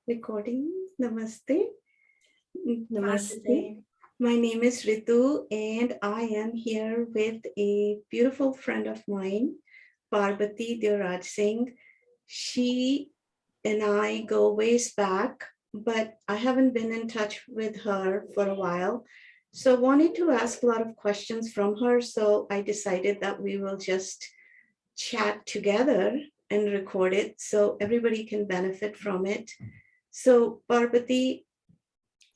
Recording. Namaste. Namaste. My name is Ritu, and I am here with a beautiful friend of mine, Parbatee Deorajsingh. She and I go ways back, but I haven't been in touch with her for a while. So I wanted to ask a lot of questions from her. So I decided that we will just chat together and record it so everybody can benefit from it. So Parbatee,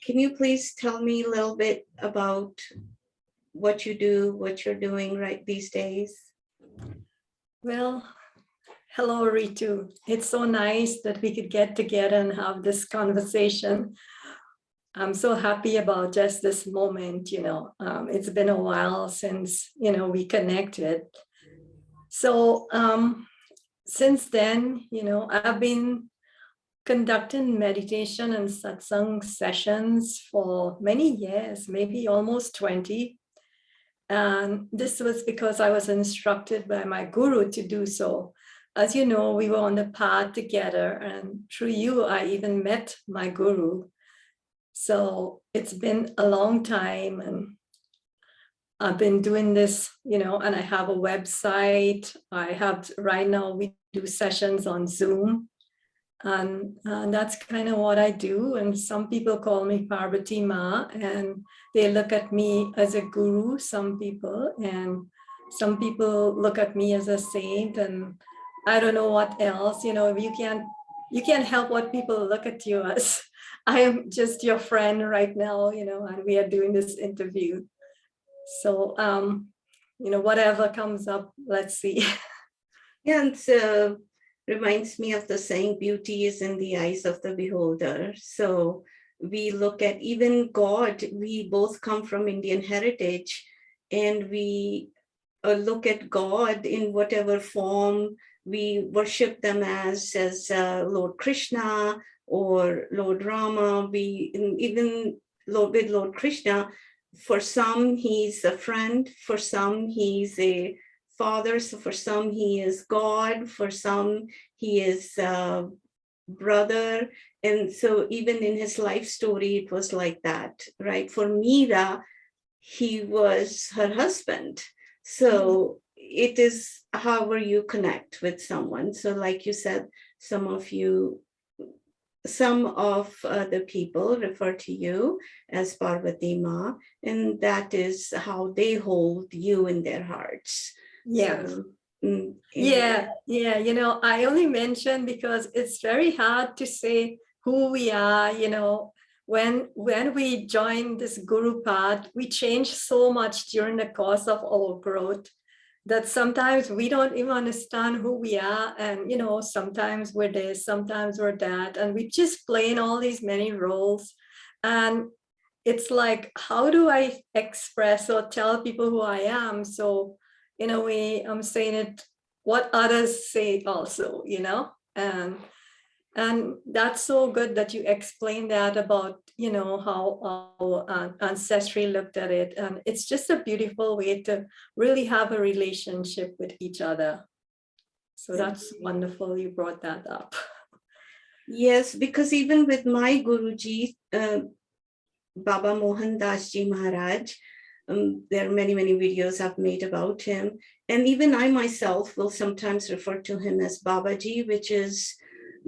can you please tell me a little bit about what you do, what you're doing right these days? Well, hello, Ritu. It's so nice that we could get together and have this conversation. I'm so happy about just this moment, it's been a while since, we connected. So since then, I've been conducting meditation and satsang sessions for many years, maybe almost 20. And this was because I was instructed by my guru to do so. As you know, we were on the path together, and through you, I even met my guru. So it's been a long time, and I've been doing this, and I have a website. Right now, we do sessions on Zoom. And that's kind of what I do. And some people call me Parbatee Maa, and they look at me as a guru, some people, and some people look at me as a saint, and I don't know what else. You can't help what people look at you as. I am just your friend right now, and we are doing this interview. So, whatever comes up, let's see. Yeah, and so reminds me of the saying, beauty is in the eyes of the beholder. So we look at even God, we both come from Indian heritage, and we look at God in whatever form we worship them as Lord Krishna or Lord Rama. Even with Lord Krishna, for some he's a friend, for some he's a father, so for some he is God, for some he is brother. And so even in his life story, it was like that, right? For Meera, he was her husband. So it is however you connect with someone. So like you said, some of the people refer to you as Parbatee Maa, and that is how they hold you in their hearts. Yeah. So, yeah. I only mention because it's very hard to say who we are. When we join this guru path, we change so much during the course of our growth that sometimes we don't even understand who we are. And, sometimes we're this, sometimes we're that, and we just play in all these many roles. And it's like, how do I express or tell people who I am? So in a way, I'm saying it what others say also, and that's so good that you explained that about, how our ancestry looked at it. And it's just a beautiful way to really have a relationship with each other. So that's wonderful you brought that up. Yes, because even with my Guruji, Baba Mohandasjimaharaj, there are many, many videos I've made about him. And even I myself will sometimes refer to him as Babaji, which is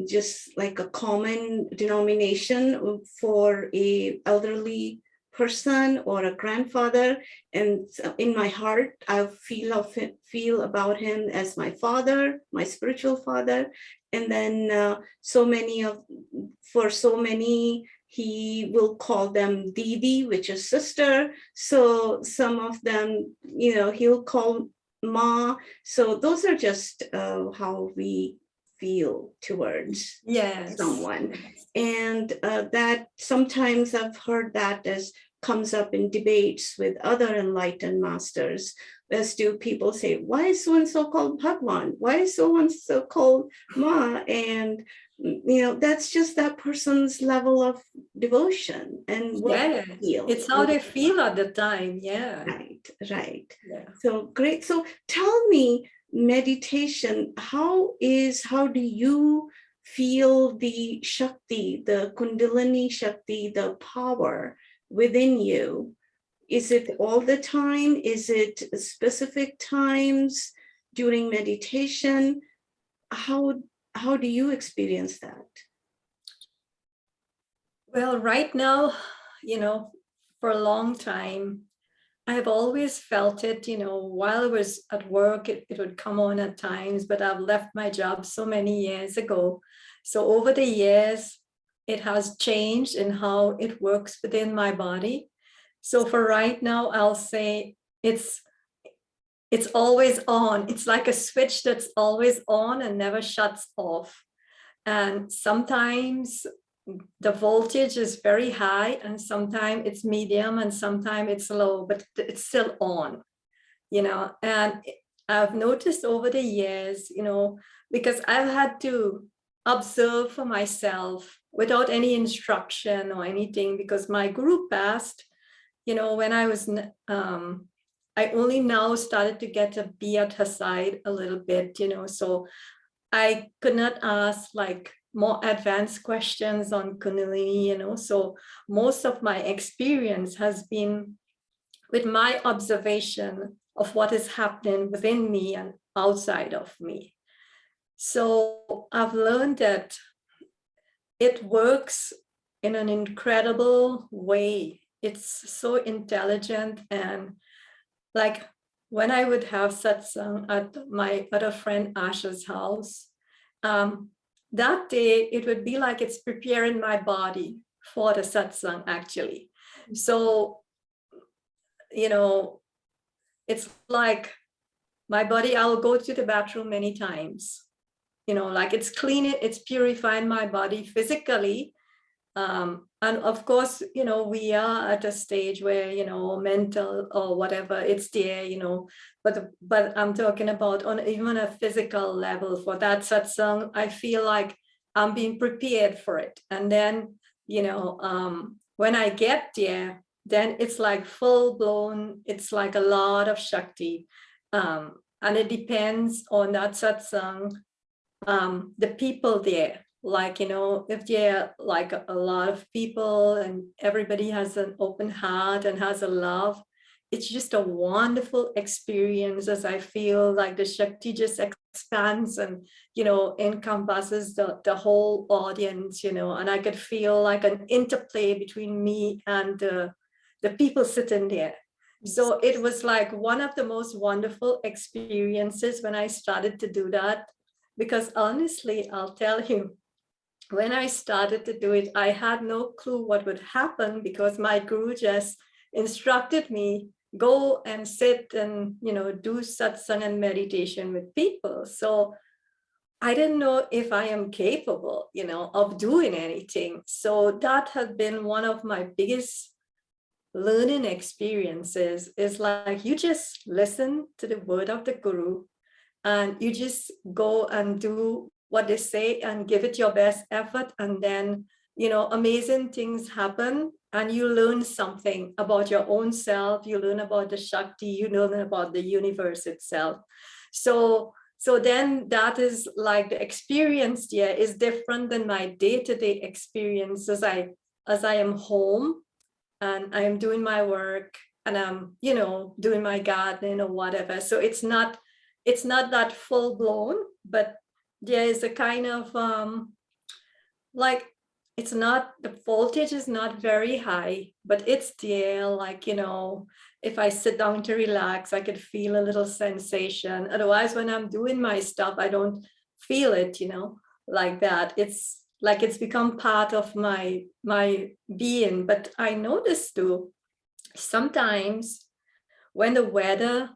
just like a common denomination for a elderly person or a grandfather. And in my heart, I feel about him as my father, my spiritual father. And then for so many, he will call them Didi, which is sister. So some of them, he'll call Ma. So those are just how we feel towards someone. And that sometimes I've heard that as comes up in debates with other enlightened masters, as do people say, why is so-and-so called Bhagwan? Why is so-and-so called Ma? And, that's just that person's level of devotion and what they feel. It's how they feel at the time. Yeah. Right. Yeah. So great. So tell me, meditation, how do you feel the Shakti, the Kundalini Shakti, the power within you? Is it all the time? Is it specific times during meditation? How do you experience that? Well, right now, for a long time, I have always felt it, while I was at work, it would come on at times, but I've left my job so many years ago. So over the years, it has changed in how it works within my body. So for right now, I'll say it's always on. It's like a switch that's always on and never shuts off. And sometimes the voltage is very high, and sometimes it's medium, and sometimes it's low, but it's still on, and I've noticed over the years, because I've had to observe for myself without any instruction or anything, because my guru passed, when I was, I only now started to get to be at her side a little bit, so I could not ask like more advanced questions on Kundalini, so most of my experience has been with my observation of what is happening within me and outside of me. So I've learned that it works in an incredible way. It's so intelligent, and like when I would have satsang at my other friend Asha's house, that day it would be like it's preparing my body for the satsang actually. So, it's like my body, I'll go to the bathroom many times, like it's cleaning, it's purifying my body physically. And of course, we are at a stage where, mental or whatever, it's there, but I'm talking about on even a physical level for that satsang. I feel like I'm being prepared for it. And then, when I get there, then it's like full blown, it's like a lot of Shakti. And it depends on that satsang, the people there. Like, if they're like a lot of people and everybody has an open heart and has a love, it's just a wonderful experience, as I feel like the Shakti just expands and, encompasses the whole audience, and I could feel like an interplay between me and the people sitting there. So it was like one of the most wonderful experiences when I started to do that, because honestly, I'll tell you, when I started to do it, I had no clue what would happen, because my guru just instructed me, go and sit and, do satsang and meditation with people. So I didn't know if I am capable, of doing anything. So that had been one of my biggest learning experiences, is like you just listen to the word of the guru and you just go and do what they say and give it your best effort. And then, amazing things happen and you learn something about your own self. You learn about the Shakti, you learn about the universe itself. So then that is like the experience there is different than my day-to-day experience as I am home and I am doing my work and I'm, doing my gardening or whatever. So it's not that full blown, but there is a kind of like, it's not, the voltage is not very high, but it's there. Like, if I sit down to relax, I could feel a little sensation. Otherwise, when I'm doing my stuff, I don't feel it, like that. It's like it's become part of my being. But I noticed too, sometimes when the weather,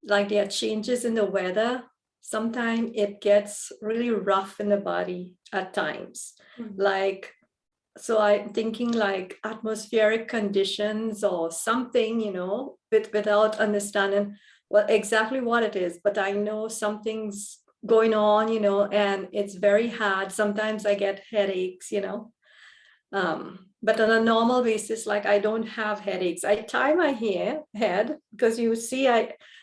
like there are changes in the weather, sometimes it gets really rough in the body at times. Like so I'm thinking like atmospheric conditions or something, without understanding exactly what it is, but I know something's going on, and it's very hard. Sometimes I get headaches, but on a normal basis, like I don't have headaches. I tie my head because you see,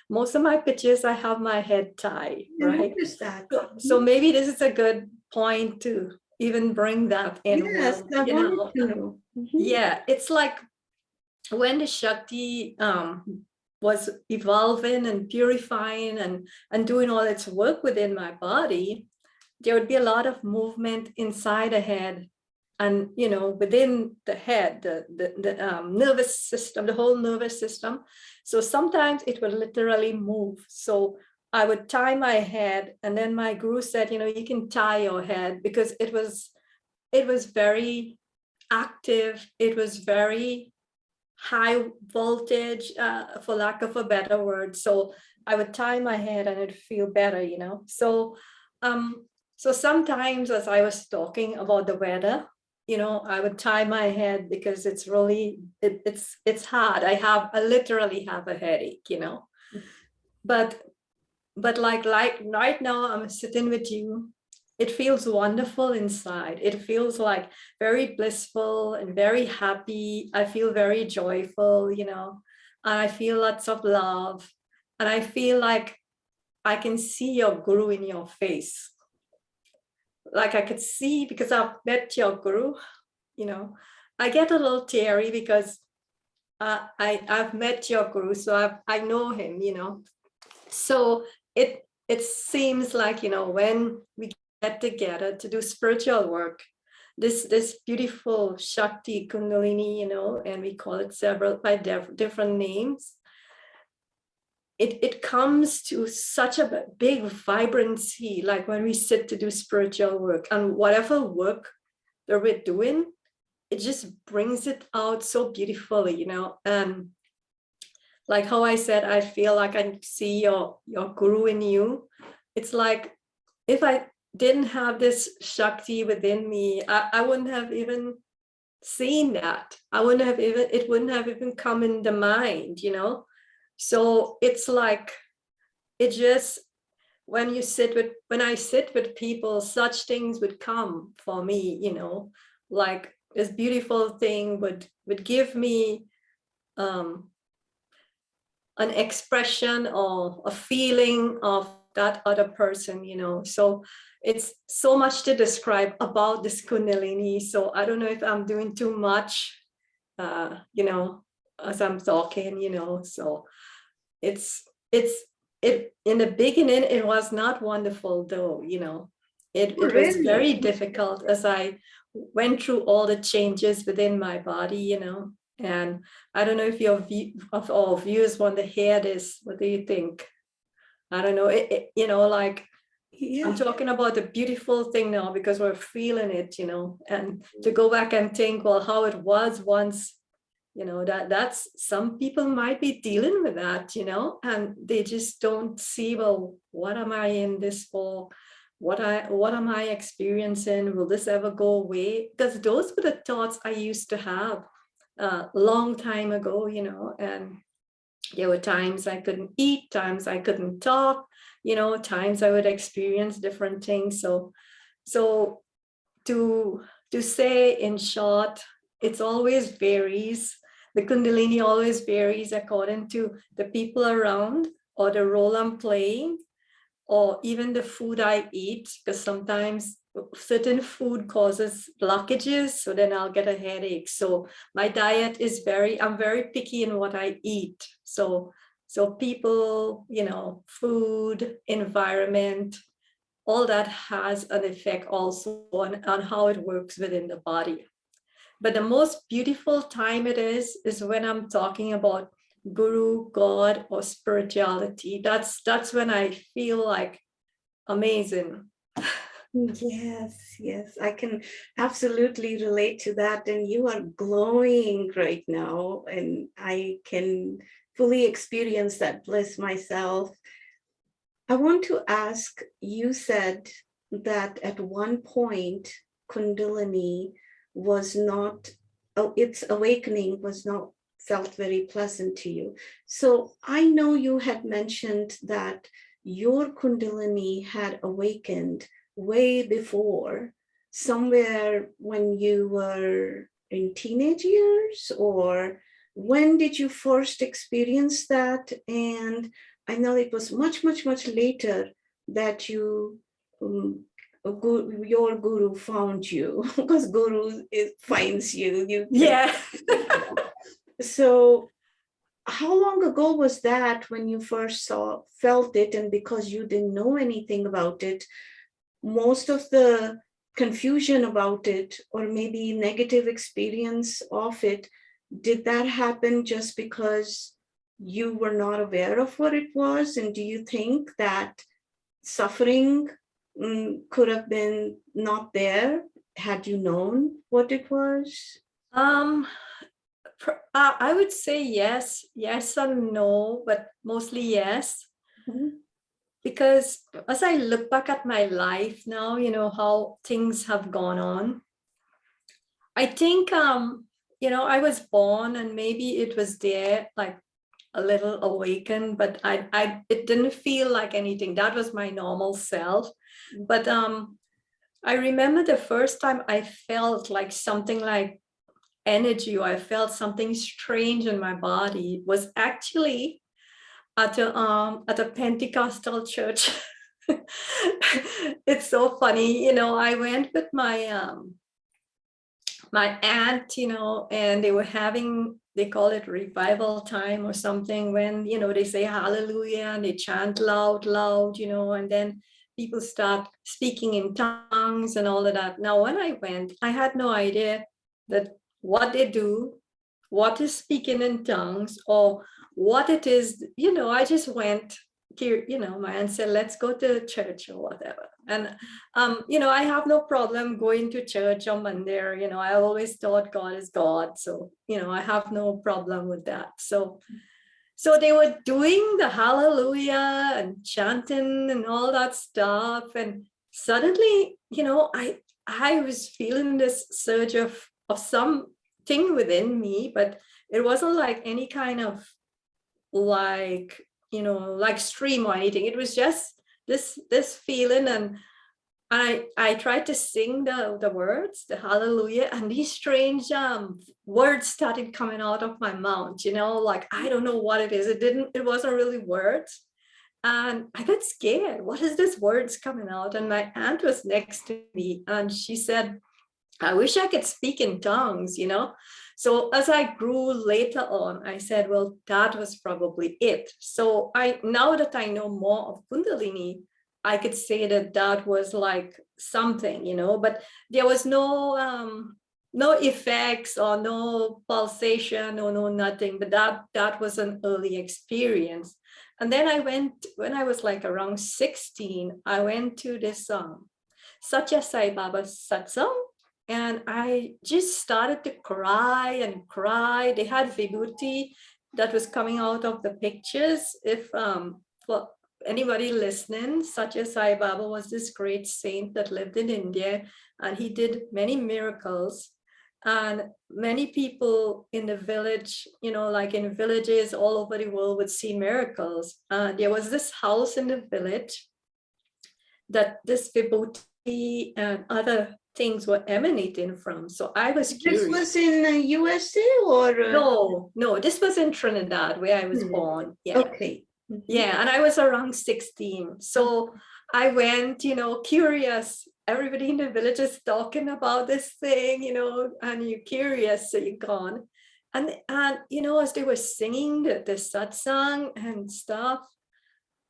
most of my pictures, I have my head tied, I right? noticed that. So maybe this is a good point to even bring that in. Yes, Well, I wanted to know. yeah, it's like when the Shakti was evolving and purifying and doing all its work within my body, there would be a lot of movement inside the head and within the head, the nervous system, the whole nervous system. So sometimes it would literally move. So I would tie my head, and then my guru said, you can tie your head, because it was very active. It was very high voltage, for lack of a better word. So I would tie my head and it'd feel better, So so sometimes, as I was talking about the weather, I would tie my head because it's really it's hard. I literally have a headache, But like right now I'm sitting with you. It feels wonderful inside. It feels like very blissful and very happy. I feel very joyful, and I feel lots of love. And I feel like I can see your guru in your face. Like I could see, because I've met your guru, I get a little teary because I've met your guru, so I know him, So it seems like, when we get together to do spiritual work, this beautiful Shakti Kundalini, and we call it several by different names. It comes to such a big vibrancy, like when we sit to do spiritual work, and whatever work that we're doing, it just brings it out so beautifully, and like how I said, I feel like I see your guru in you. It's like if I didn't have this Shakti within me, I wouldn't have even seen that. It wouldn't have even come in the mind, So it's like, it just, when I sit with people, such things would come for me, like this beautiful thing would give me an expression or a feeling of that other person, So it's so much to describe about this Kundalini. So I don't know if I'm doing too much, as I'm talking, So it in the beginning, it was not wonderful though, It was very Really? difficult as I went through all the changes within my body, And I don't know if all viewers want to hear this. What do you think? I don't know. Like, Yeah. I'm talking about the beautiful thing now because we're feeling it, and to go back and think, well, how it was once, that's some people might be dealing with that, and they just don't see, well, what am I in this for? What am I experiencing? Will this ever go away? Because those were the thoughts I used to have a long time ago, and there were times I couldn't eat, times I couldn't talk, times I would experience different things. So to say in short, it's always varies. The Kundalini always varies according to the people around or the role I'm playing, or even the food I eat, because sometimes certain food causes blockages, so then I'll get a headache. So my diet is I'm very picky in what I eat. So people, food, environment, all that has an effect also on how it works within the body. But the most beautiful time it is when I'm talking about Guru, God, or spirituality. That's when I feel like amazing. Yes, I can absolutely relate to that. And you are glowing right now, and I can fully experience that bliss myself. I want to ask, you said that at one point, Kundalini was not, its awakening was not felt very pleasant to you. So I know you had mentioned that your Kundalini had awakened way before, somewhere when you were in teenage years, or when did you first experience that? And I know it was much, much, much later that you, your guru found you, because guru finds you. Yeah. So how long ago was that when you first felt it? And because you didn't know anything about it, most of the confusion about it, or maybe negative experience of it, did that happen just because you were not aware of what it was? And do you think that suffering could have been not there had you known what it was? I would say yes and no, but mostly yes. Mhm. Because as I look back at my life now, how things have gone on, I think, I was born and maybe it was there, like a little awakened, but it didn't feel like anything. That was my normal self. But I remember the first time I felt like something like energy, or I felt something strange in my body, was actually at a Pentecostal church. It's so funny, I went with my aunt, and they were having, they call it revival time or something, when, they say hallelujah and they chant loud, and then people start speaking in tongues and all of that. Now, when I went, I had no idea that what they do, what is speaking in tongues, or what it is. I just went here, my aunt said, let's go to church or whatever. And, I have no problem going to church on Monday. I always thought God is God. So, I have no problem with that. So they were doing the hallelujah and chanting and all that stuff. And suddenly, I was feeling this surge of something within me, but it wasn't like any kind of like, like stream or anything. It was just this feeling. And I tried to sing the words, the hallelujah, and these strange words started coming out of my mouth, like, I don't know what it is. It wasn't really words. And I got scared. What is this words coming out? And my aunt was next to me and she said, I wish I could speak in tongues, So as I grew later on, I said, well, that was probably it. So now that I know more of Kundalini, I could say that was like something, but there was no effects or no pulsation or no nothing, but that was an early experience. And then I went, when I was like around 16, I went to this Satya Sai Baba satsang. And I just started to cry and cry. They had vibhuti that was coming out of the pictures. If for anybody listening, Satya Sai Baba was this great saint that lived in India, and he did many miracles. And many people in the village, like in villages all over the world, would see miracles. There was this house in the village that this vibhuti and other things were emanating from. So I was curious. This was in USA or? No, this was in Trinidad where I was born. Yeah. Okay. Mm-hmm. Yeah, and I was around 16. So I went, curious. Everybody in the village is talking about this thing, and you're curious, so you're gone. And as they were singing the satsang and stuff,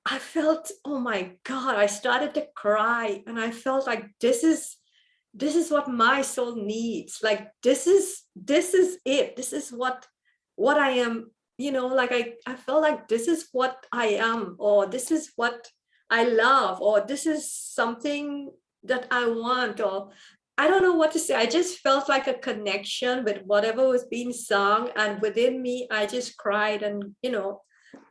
I felt, oh my God, I started to cry, and I felt like this is what my soul needs. Like, this is it. This is what I am, like I felt like this is what I am, or this is what I love, or this is something that I want, or I don't know what to say. I just felt like a connection with whatever was being sung, and within me, I just cried, and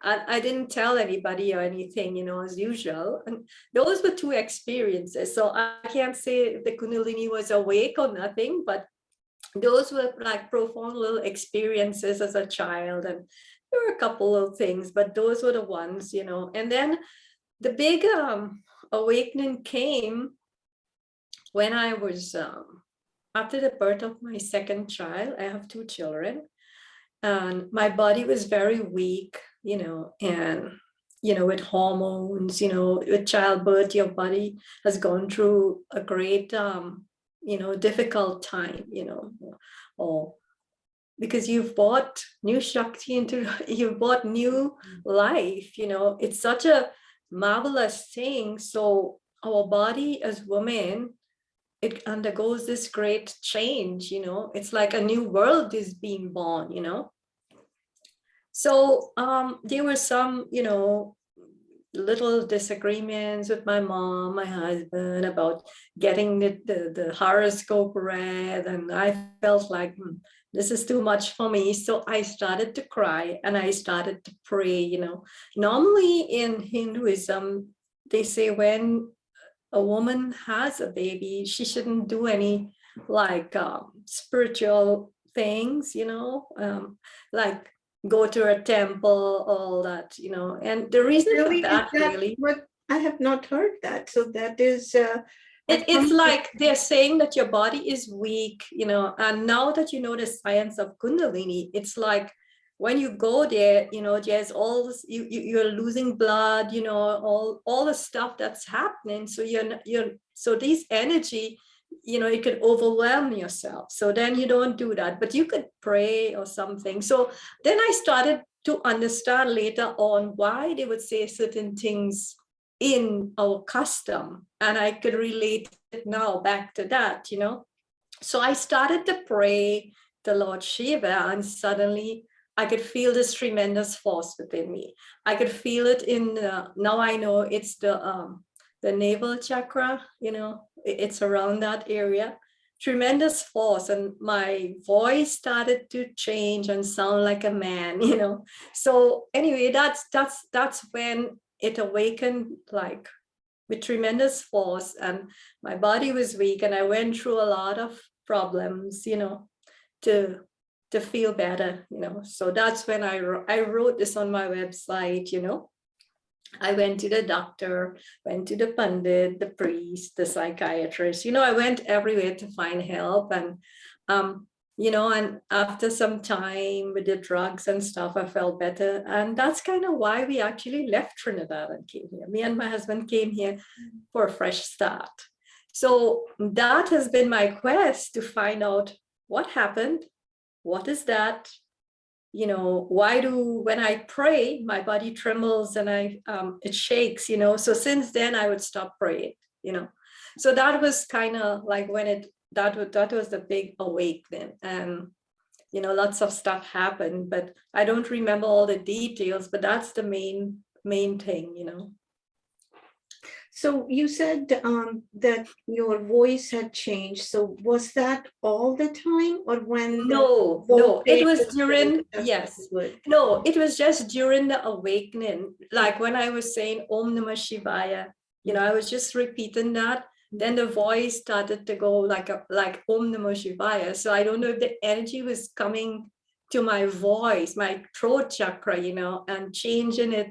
I didn't tell anybody or anything, as usual. And those were two experiences. So I can't say the Kundalini was awake or nothing, but those were like profound little experiences as a child. And there were a couple of things, but those were the ones, and then the big awakening came when I was, after the birth of my second child. I have two children, and my body was very weak, and, with hormones, with childbirth, your body has gone through a great, difficult time, or because you've brought new Shakti into, you've brought new life, it's such a marvelous thing. So our body as women, it undergoes this great change, it's like a new world is being born, So there were some, little disagreements with my mom, my husband, about getting the horoscope read. And I felt like, this is too much for me. So I started to cry and I started to pray, Normally in Hinduism, they say when a woman has a baby, she shouldn't do any like spiritual things, like go to a temple, all that, and the reason Really, for that is that really, what I have not heard that. So that is it's like they're saying that your body is weak, and now that you know the science of Kundalini, it's like when you go there, there's all this, you're losing blood, all the stuff that's happening. So so this energy, it could overwhelm yourself. So then you don't do that, but you could pray or something. So then I started to understand later on why they would say certain things in our custom, and I could relate it now back to that, So I started to pray the Lord Shiva, and suddenly I could feel this tremendous force within me. I could feel it in, now I know it's the navel chakra, it's around that area, tremendous force. And my voice started to change and sound like a man, So anyway, that's when it awakened, like with tremendous force, and my body was weak and I went through a lot of problems, to feel better, So that's when I wrote this on my website, I went to the doctor, went to the pundit, the priest, the psychiatrist, I went everywhere to find help. And, and after some time with the drugs and stuff, I felt better. And that's kind of why we actually left Trinidad and came here. Me and my husband came here for a fresh start. So that has been my quest to find out what happened. What is that? Why when I pray, my body trembles and it shakes, So since then I would stop praying, So that was kind of like when that was the big awakening. And, lots of stuff happened, but I don't remember all the details, but that's the main thing, So you said that your voice had changed. So was that all the time, or when No, it was during, yes. No, it was just during the awakening. Like when I was saying Om Namah Shivaya, I was just repeating that. Then the voice started to go like Om Namah Shivaya. So I don't know if the energy was coming to my voice, my throat chakra, and changing it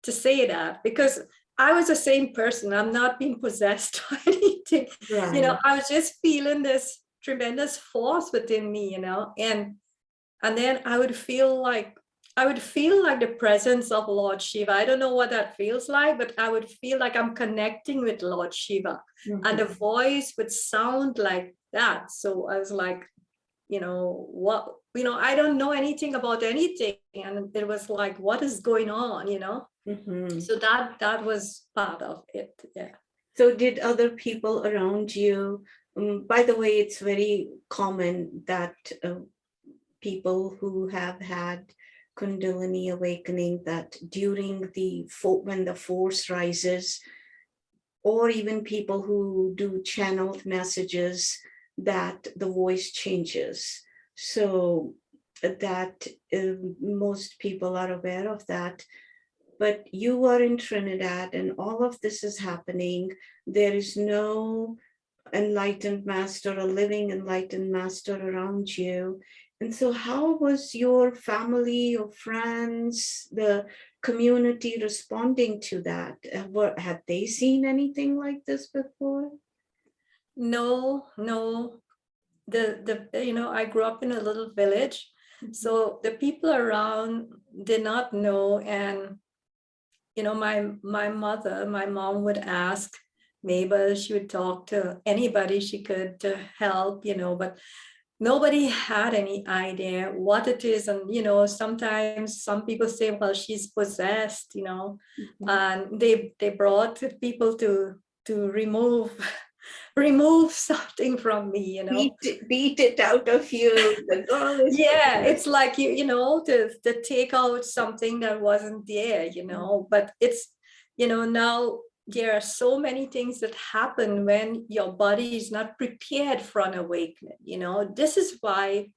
to say that, because I was the same person. I'm not being possessed or anything. Right. I was just feeling this tremendous force within me, and then I would feel like the presence of Lord Shiva. I don't know what that feels like, but I would feel like I'm connecting with Lord Shiva, and the voice would sound like that. So I was like, what, I don't know anything about anything, and it was like, what is going on, So that was part of it. Yeah. So did other people around you, by the way, it's very common that people who have had Kundalini awakening, that during when the force rises, or even people who do channeled messages, that the voice changes. So that most people are aware of that. But you are in Trinidad and all of this is happening. There is no enlightened master, a living enlightened master around you. And so how was your family, your friends, the community responding to that? Had they seen anything like this before? No, no. I grew up in a little village, so the people around did not know. And my mom would ask neighbors, she would talk to anybody she could to help, but nobody had any idea what it is. And sometimes some people say, well, she's possessed, and they brought people to remove something from me. Beat it out of you. The girl is Yeah, it's like to take out something that wasn't there, but it's now there are so many things that happen when your body is not prepared for an awakening. This is why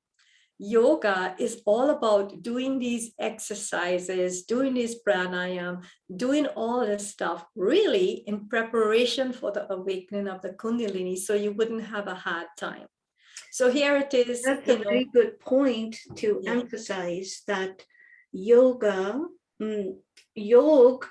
yoga is all about doing these exercises, doing this pranayam, doing all this stuff really in preparation for the awakening of the Kundalini, so you wouldn't have a hard time. So here it is. That's a very good point to emphasize that yoga, yoga,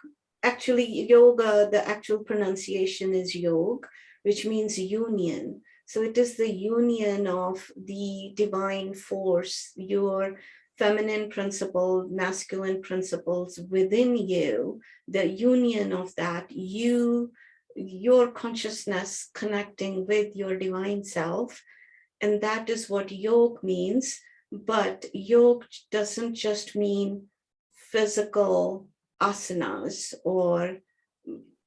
the actual pronunciation is yog, which means union. So it is the union of the divine force, your feminine principle, masculine principles within you, the union of that, your consciousness connecting with your divine self. And that is what yoga means. But yoga doesn't just mean physical asanas, or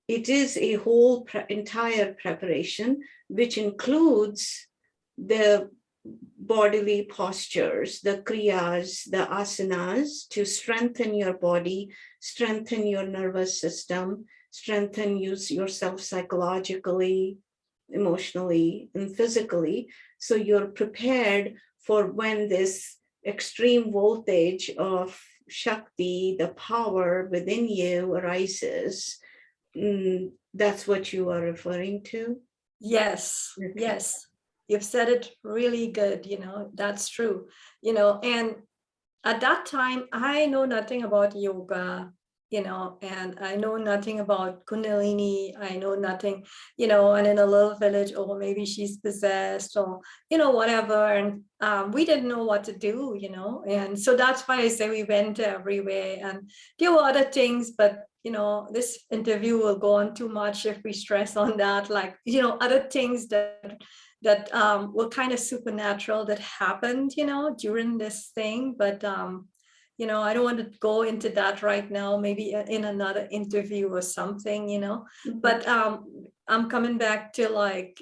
it is a whole entire preparation, which includes the bodily postures, the kriyas, the asanas, to strengthen your body, strengthen your nervous system, strengthen yourself psychologically, emotionally, and physically. So you're prepared for when this extreme voltage of Shakti, the power within you, arises. That's what you are referring to? Yes, okay. Yes. You've said it really good, that's true. And at that time, I know nothing about yoga, and I know nothing about Kundalini. I know nothing, and in a little village, oh, maybe she's possessed or, whatever. And we didn't know what to do, and so that's why I say we went everywhere. And there were other things, but, this interview will go on too much if we stress on that, like, other things that were kind of supernatural that happened, during this thing. But I don't want to go into that right now, maybe in another interview or something, but I'm coming back to, like,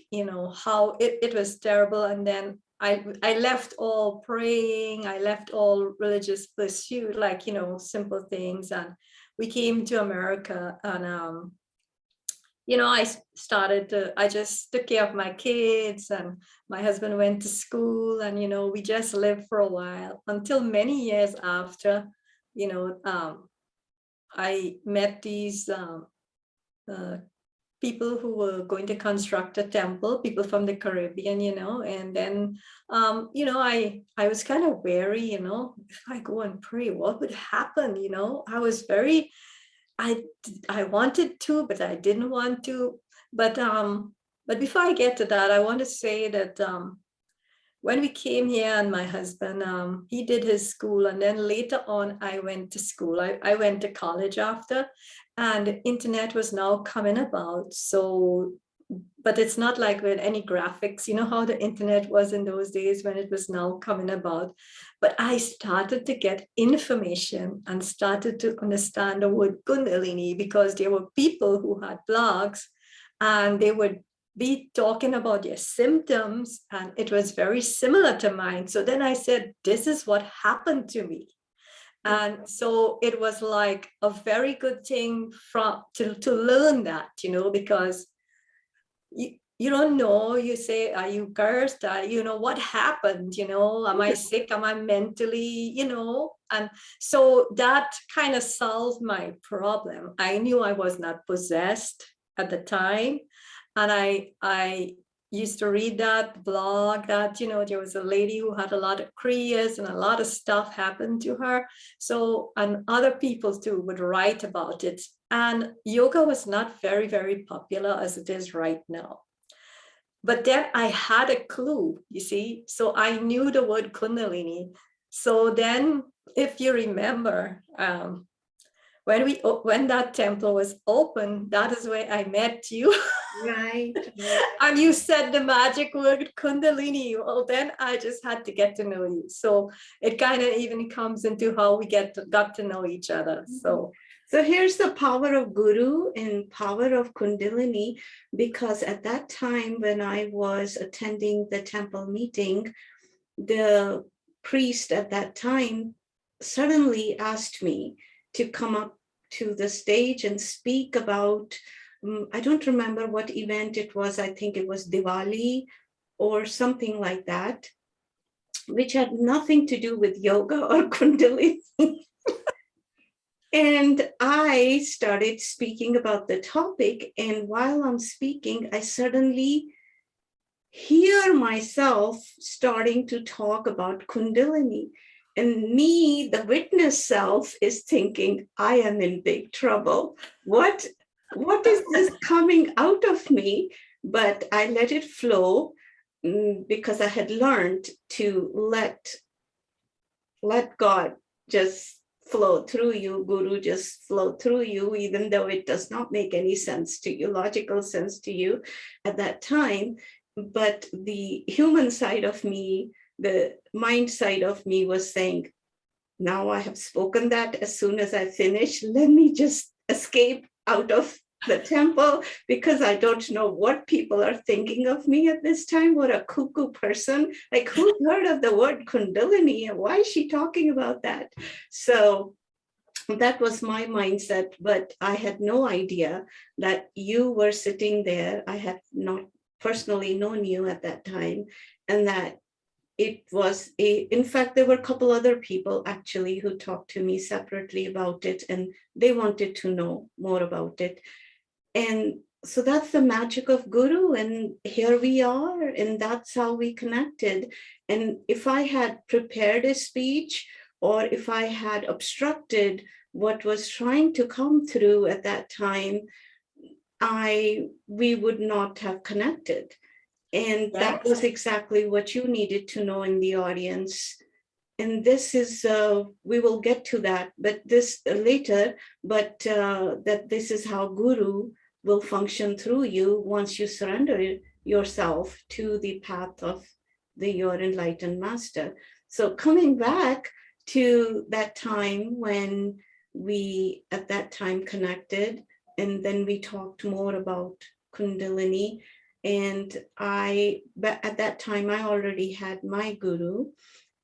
how it was terrible. And then I left all praying, I left all religious pursuit, like, simple things. And we came to America, and I just took care of my kids, and my husband went to school, and, we just lived for a while until many years after, I met these people who were going to construct a temple, people from the Caribbean, and then, I was kind of wary, if I go and pray, what would happen? I was very, I wanted to, but I didn't want to. But before I get to that, I want to say that when we came here, and my husband, he did his school, and then later on, I went to school. I went to college after, and the internet was now coming about. So, but it's not like with any graphics, how the internet was in those days when it was now coming about. But I started to get information and started to understand the word Kundalini, because there were people who had blogs, and they would be talking about their symptoms, and it was very similar to mine. So then I said, this is what happened to me. And so it was like a very good thing to learn that, because you don't know, you say, are you cursed? What happened? Am I sick? Am I mentally, and so that kind of solved my problem. I knew I was not possessed at the time. And I used to read that blog that, there was a lady who had a lot of kriyas and a lot of stuff happened to her. So, and other people too would write about it. And yoga was not very, very popular as it is right now. But then I had a clue, you see, so I knew the word Kundalini. So then, if you remember, when that temple was open, that is where I met you. Right. And you said the magic word Kundalini. Well, then I just had to get to know you. So it kind of even comes into how we got to know each other. So here's the power of Guru and power of Kundalini, because at that time when I was attending the temple meeting, the priest at that time suddenly asked me to come up to the stage and speak about, I don't remember what event it was. I think it was Diwali or something like that, which had nothing to do with yoga or Kundalini. And I started speaking about the topic. And while I'm speaking, I suddenly hear myself starting to talk about Kundalini. And me, the witness self, is thinking, I am in big trouble. What is this coming out of me? But I let it flow because I had learned to let God just flow through you, Guru just flow through you, even though it does not make any sense to you, logical sense to you at that time. But the human side of me, the mind side of me was saying, now I have spoken that, as soon as I finish, let me just escape out of the temple, because I don't know what people are thinking of me at this time. What a cuckoo person. Like, who heard of the word Kundalini? And why is she talking about that? So that was my mindset, but I had no idea that you were sitting there. I had not personally known you at that time, and that it was in fact, there were a couple other people actually who talked to me separately about it, and they wanted to know more about it. And so that's the magic of Guru, and here we are, and that's how we connected. And if I had prepared a speech, or if I had obstructed what was trying to come through at that time, we would not have connected. And that was exactly what you needed to know in the audience. And this is, we will get to that, but this later, but that this is how Guru will function through you once you surrender yourself to the path of your enlightened master. So coming back to that time when we at that time connected, and then we talked more about Kundalini. And at that time, I already had my guru,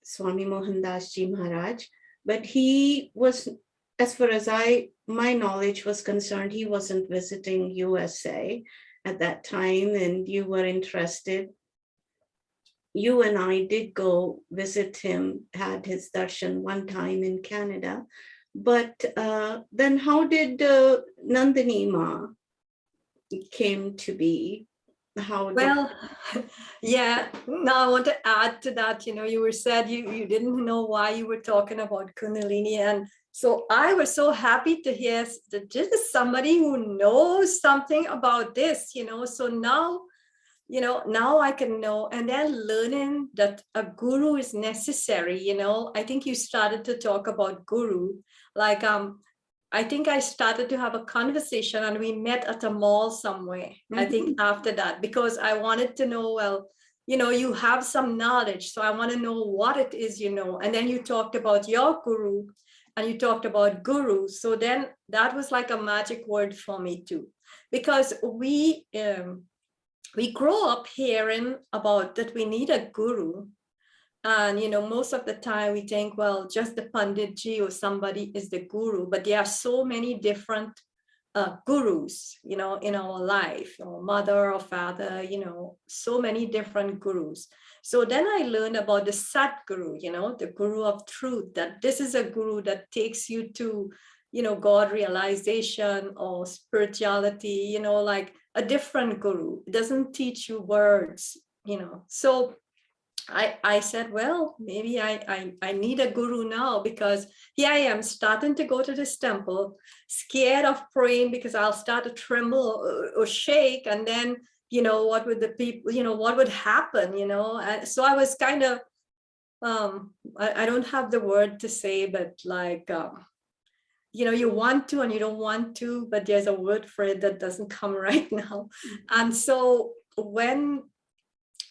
swamimohandasjimaharaj, but he was, as far as my knowledge was concerned, he wasn't visiting USA at that time, and you were interested. You and I did go visit him, had his darshan one time in Canada. But then how did Nandinimaa came to be? Well, yeah, now I want to add to that. You were said you didn't know why you were talking about Kundalini. And so I was so happy to hear that this is somebody who knows something about this, so now, now I can know. And then learning that a guru is necessary, I think you started to talk about guru, like, I think I started to have a conversation and we met at a mall somewhere, I think after that, because I wanted to know, well, you have some knowledge, so I want to know what it is, and then you talked about your guru and you talked about guru. So then that was like a magic word for me too, because we grow up hearing about that we need a guru. And, most of the time we think, well, just the Panditji or somebody is the guru, but there are so many different gurus, in our life, or mother or father, so many different gurus. So then I learned about the Sat Guru, the guru of truth, that this is a guru that takes you to God realization or spirituality, like a different guru. It doesn't teach you words, So I said, well, maybe I need a guru now, because here I am starting to go to this temple, scared of praying because I'll start to tremble or shake. And then, what would the people, what would happen, And so I was kind of, I don't have the word to say, but like, you want to and you don't want to, but there's a word for it that doesn't come right now. And so when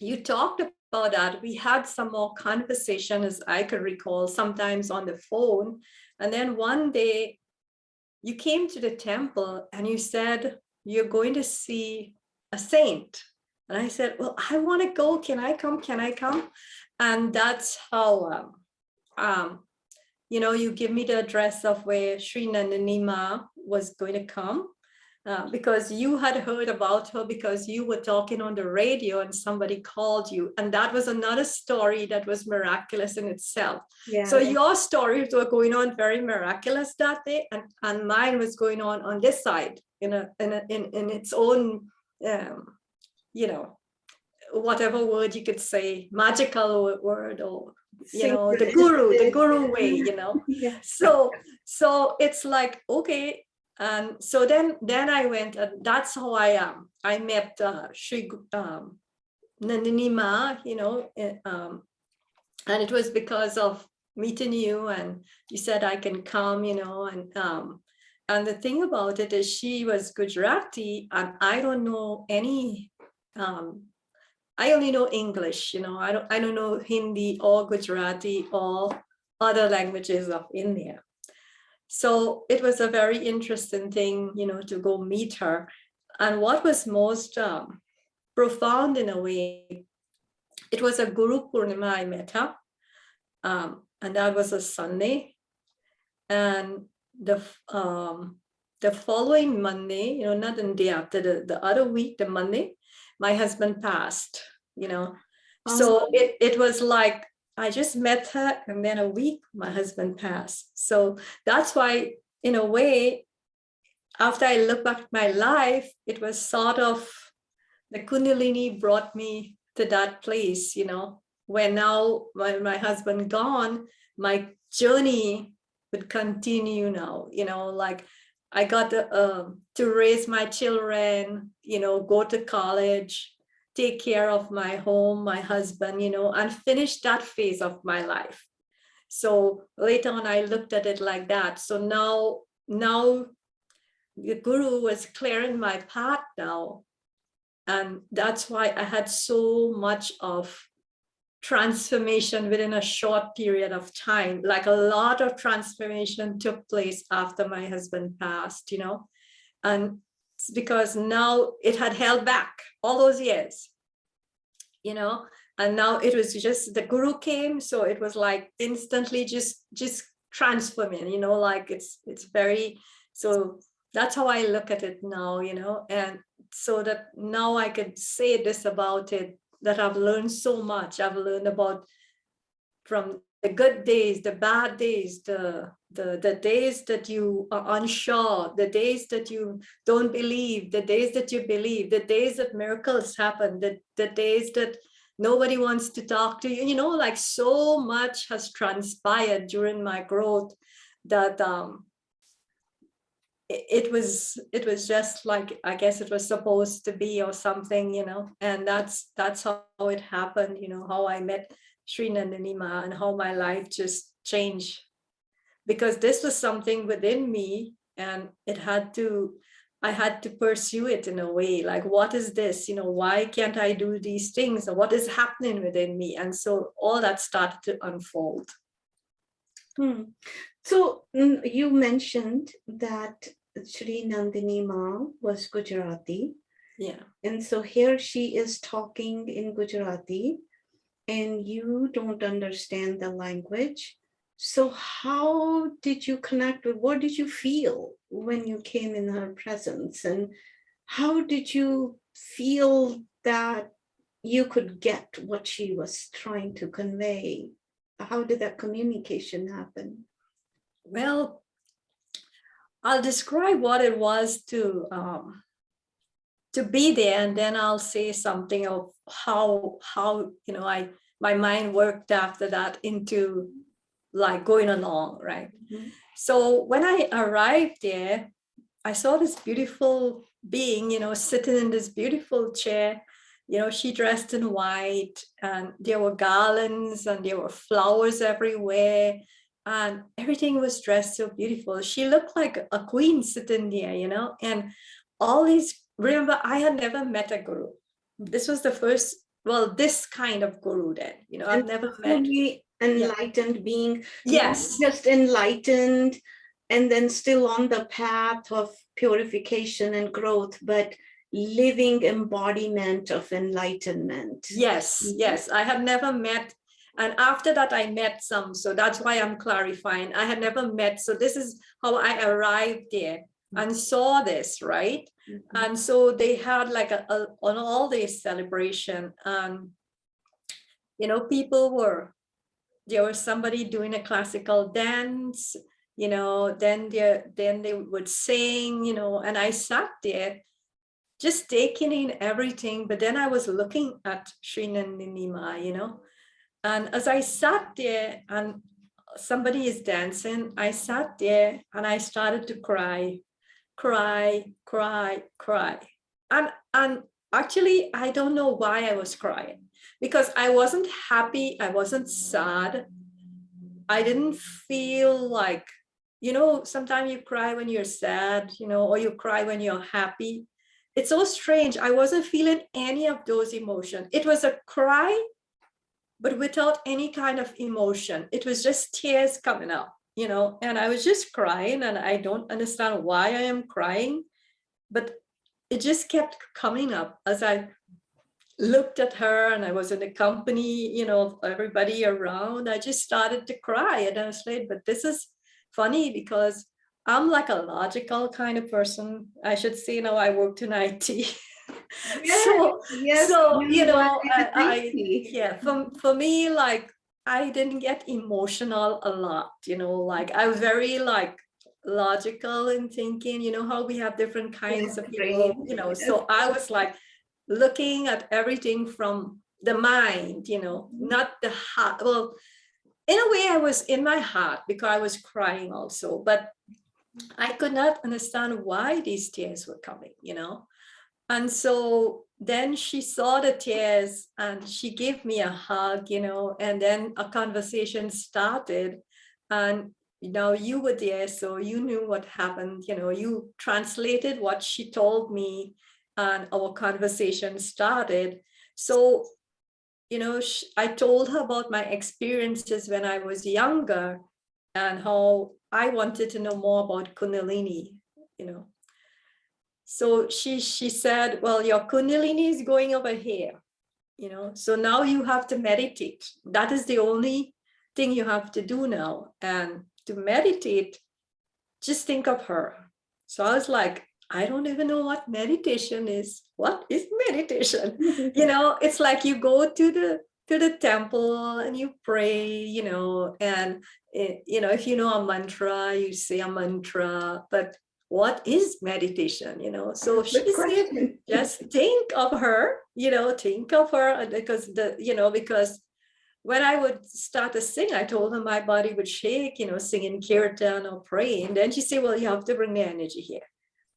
you talked about that, we had some more conversation, as I could recall, sometimes on the phone. And then one day you came to the temple and you said, you're going to see a saint. And I said, well, I want to go. Can I come? Can I come? And that's how, you give me the address of where Srinandinimaa was going to come, because you had heard about her because you were talking on the radio and somebody called you. And that was another story that was miraculous in itself. Yeah. So your stories were going on very miraculous that day, and mine was going on this side in its own, whatever word you could say, magical word, or the guru way, Yes. So it's like, okay. And so then I went, and that's how I met Sri Nandinimaa, and it was because of meeting you, and you said I can come, and the thing about it is she was Gujarati, and I don't know any, I only know English, I don't know Hindi or Gujarati or other languages of India. So it was a very interesting thing, to go meet her. And what was most profound in a way, it was a Guru Purnima I met her, and that was a Sunday. And the following Monday, not the day after, the other week, the Monday, my husband passed, So it was like, I just met her, and then a week, my husband passed. So that's why, in a way, after I look back at my life, it was sort of, the Kundalini brought me to that place, where now, when my husband gone, my journey would continue now, like I got to raise my children, go to college, take care of my home, my husband, and finish that phase of my life. So later on, I looked at it like that. So now the guru was clearing my path now. And that's why I had so much of transformation within a short period of time. Like a lot of transformation took place after my husband passed, and because now it had held back all those years, and now it was just the guru came, so it was like instantly just transforming, like it's very, so that's how I look at it now, and so that now I could say this about it, that I've learned so much. I've learned about, from the good days, the bad days, the days that you are unsure, the days that you don't believe, the days that you believe, the days that miracles happen, the days that nobody wants to talk to you, like so much has transpired during my growth that it was just like, I guess it was supposed to be or something, and that's how it happened, how I met Srinandinimaa and how my life just changed, because this was something within me, and I had to pursue it in a way, like, what is this, why can't I do these things, or what is happening within me? And so all that started to unfold. So you mentioned that Srinandinimaa was Gujarati. Yeah. And so here she is talking in Gujarati, and you don't understand the language. So how did you connect with, what did you feel when you came in her presence? And how did you feel that you could get what she was trying to convey? How did that communication happen? Well, I'll describe what it was to be there, and then I'll say something of how my mind worked after that into like going along, right? Mhm. So when I arrived there, I saw this beautiful being, sitting in this beautiful chair. She dressed in white, and there were garlands and there were flowers everywhere, and everything was dressed so beautiful. She looked like a queen sitting there, and all these, remember, I had never met a guru. This was the first, well, this kind of guru then, I've And never met. fully enlightened being, not Yes. just enlightened and then still on the path of purification and growth, but living embodiment of enlightenment. Yes, I have never met. And after that, I met some. So that's why I'm clarifying. I had never met. So this is how I arrived there and saw this, right? Mhm. And so they had like an all-day celebration. And, there was somebody doing a classical dance, then they would sing, and I sat there just taking in everything. But then I was looking at Srinandinimaa, and as I sat there and somebody is dancing, I sat there and I started to cry. And actually, I don't know why I was crying, because I wasn't happy, I wasn't sad. I didn't feel like, sometimes you cry when you're sad, or you cry when you're happy. It's so strange. I wasn't feeling any of those emotions. It was a cry, but without any kind of emotion. It was just tears coming out, and I was just crying, and I don't understand why I am crying, but it just kept coming up as I looked at her, and I was in the company, of everybody around. I just started to cry, and I was like, but this is funny, because I'm like a logical kind of person. I should say now I worked in IT. Yes, So IT. for me, like, I didn't get emotional a lot, like I was very like logical in thinking, how we have different kinds of people, so I was like looking at everything from the mind, not the heart. Well, in a way I was in my heart because I was crying also, but I could not understand why these tears were coming, And so then she saw the tears and she gave me a hug, and then a conversation started. And you were there, so you knew what happened. You translated what she told me, and our conversation started. So, I told her about my experiences when I was younger and how I wanted to know more about Kundalini, So she said, well, your Kundalini is going over here, so now you have to meditate. That is the only thing you have to do now. And to meditate, just think of her. So I was like, I don't even know what meditation is. What is meditation? It's like you go to the temple and you pray, and if you know a mantra, you say a mantra, but what is meditation? So she said, just think of her, because because when I would start to sing, I told her my body would shake, singing kirtan or praying. Then she said, well, you have to bring the energy here.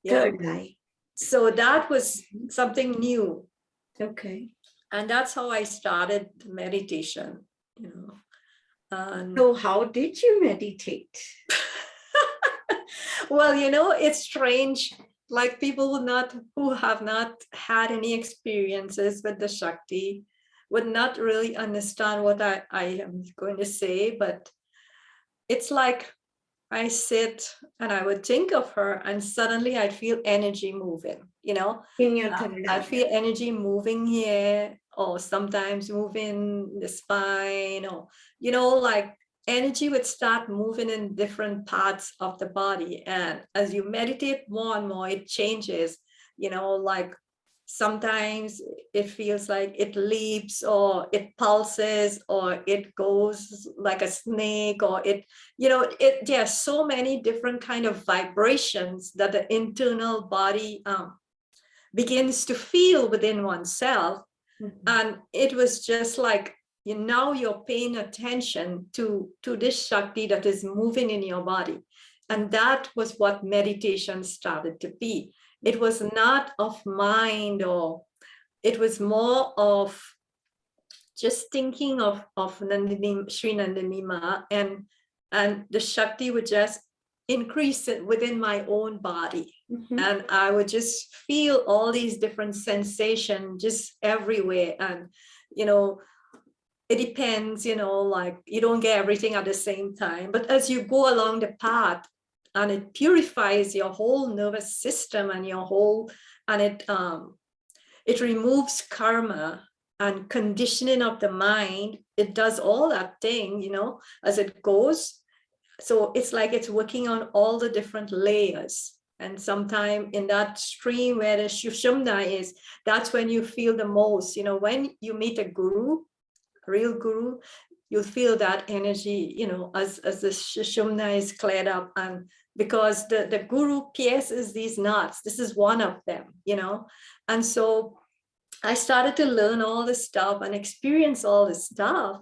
Third eye. So that was something new. Okay. And that's how I started meditation, And so how did you meditate? well, it's strange. Like people who have not had any experiences with the Shakti would not really understand what I am going to say, but it's like I sit and I would think of her, and suddenly I'd feel energy moving, In your third eye. I'd feel energy moving here, or sometimes moving the spine, or, like energy would start moving in different parts of the body. And as you meditate more and more, it changes, like Sometimes it feels like it leaps or it pulses or it goes like a snake, or there are so many different kind of vibrations that the internal body begins to feel within oneself. And it was just like, now you're paying attention to this Shakti that is moving in your body. And that was what meditation started to be. It was not of mind, or it was more of just thinking of srinandinimaa, and the Shakti would just increase it within my own body. And I would just feel all these different sensations just everywhere. And, it depends, like you don't get everything at the same time. But as you go along the path, and it purifies your whole nervous system and your whole, and it removes karma and conditioning of the mind. It does all that thing, as it goes. So it's like it's working on all the different layers. And sometime in that stream where the Shushumna is, that's when you feel the most. When you meet a guru, a real guru, you'll feel that energy, as the Shushumna is cleared up. And because the guru pierces these knots, this is one of them, And so I started to learn all this stuff and experience all this stuff.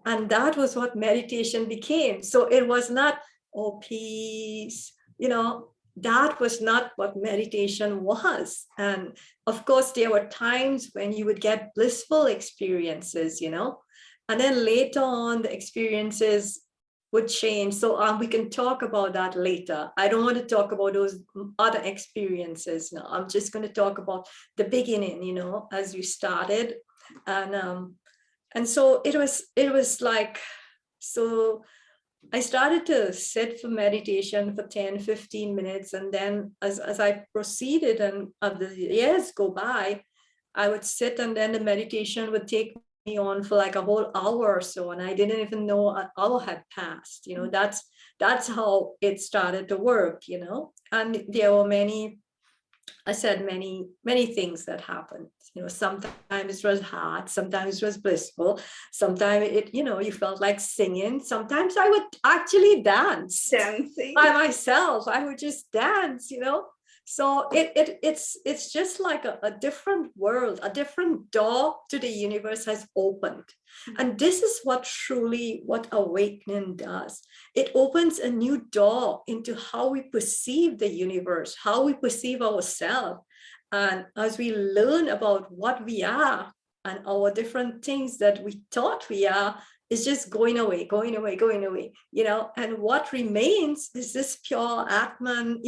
And that was what meditation became. So it was not, oh, peace, that was not what meditation was. And of course, there were times when you would get blissful experiences, and then later on, the experiences would change. So we can talk about that later. I don't want to talk about those other experiences now. I'm just going to talk about the beginning, as we started. And so it was like, so I started to sit for meditation for 10, 15 minutes. And then as I proceeded and the years go by, I would sit, and then the meditation would take me on for like a whole hour or so. And I didn't even know an hour had passed. That's how it started to work, and there were many things that happened. Sometimes it was hard, sometimes it was blissful, sometimes you felt like singing, sometimes I would actually dancing by myself. I would just dance, So it's just like a different world, a different door to the universe has opened. And this is what awakening does. It opens a new door into how we perceive the universe, how we perceive ourselves. And as we learn about what we are and our different things that we thought we are, is just going away, and what remains is this pure Atman,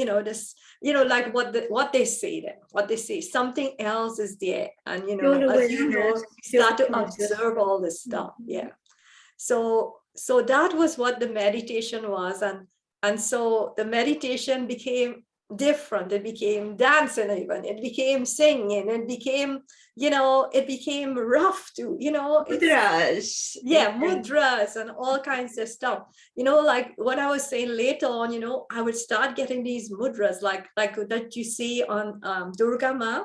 like what they say, something else is there. And, as you start to observe all this stuff. Yeah. So that was what the meditation was. And so the meditation became different. It became dancing, even it became singing, it became it became rough too, Mudras. Mudras and all kinds of stuff, like what I was saying later on. I would start getting these mudras like that you see on Durga Maa.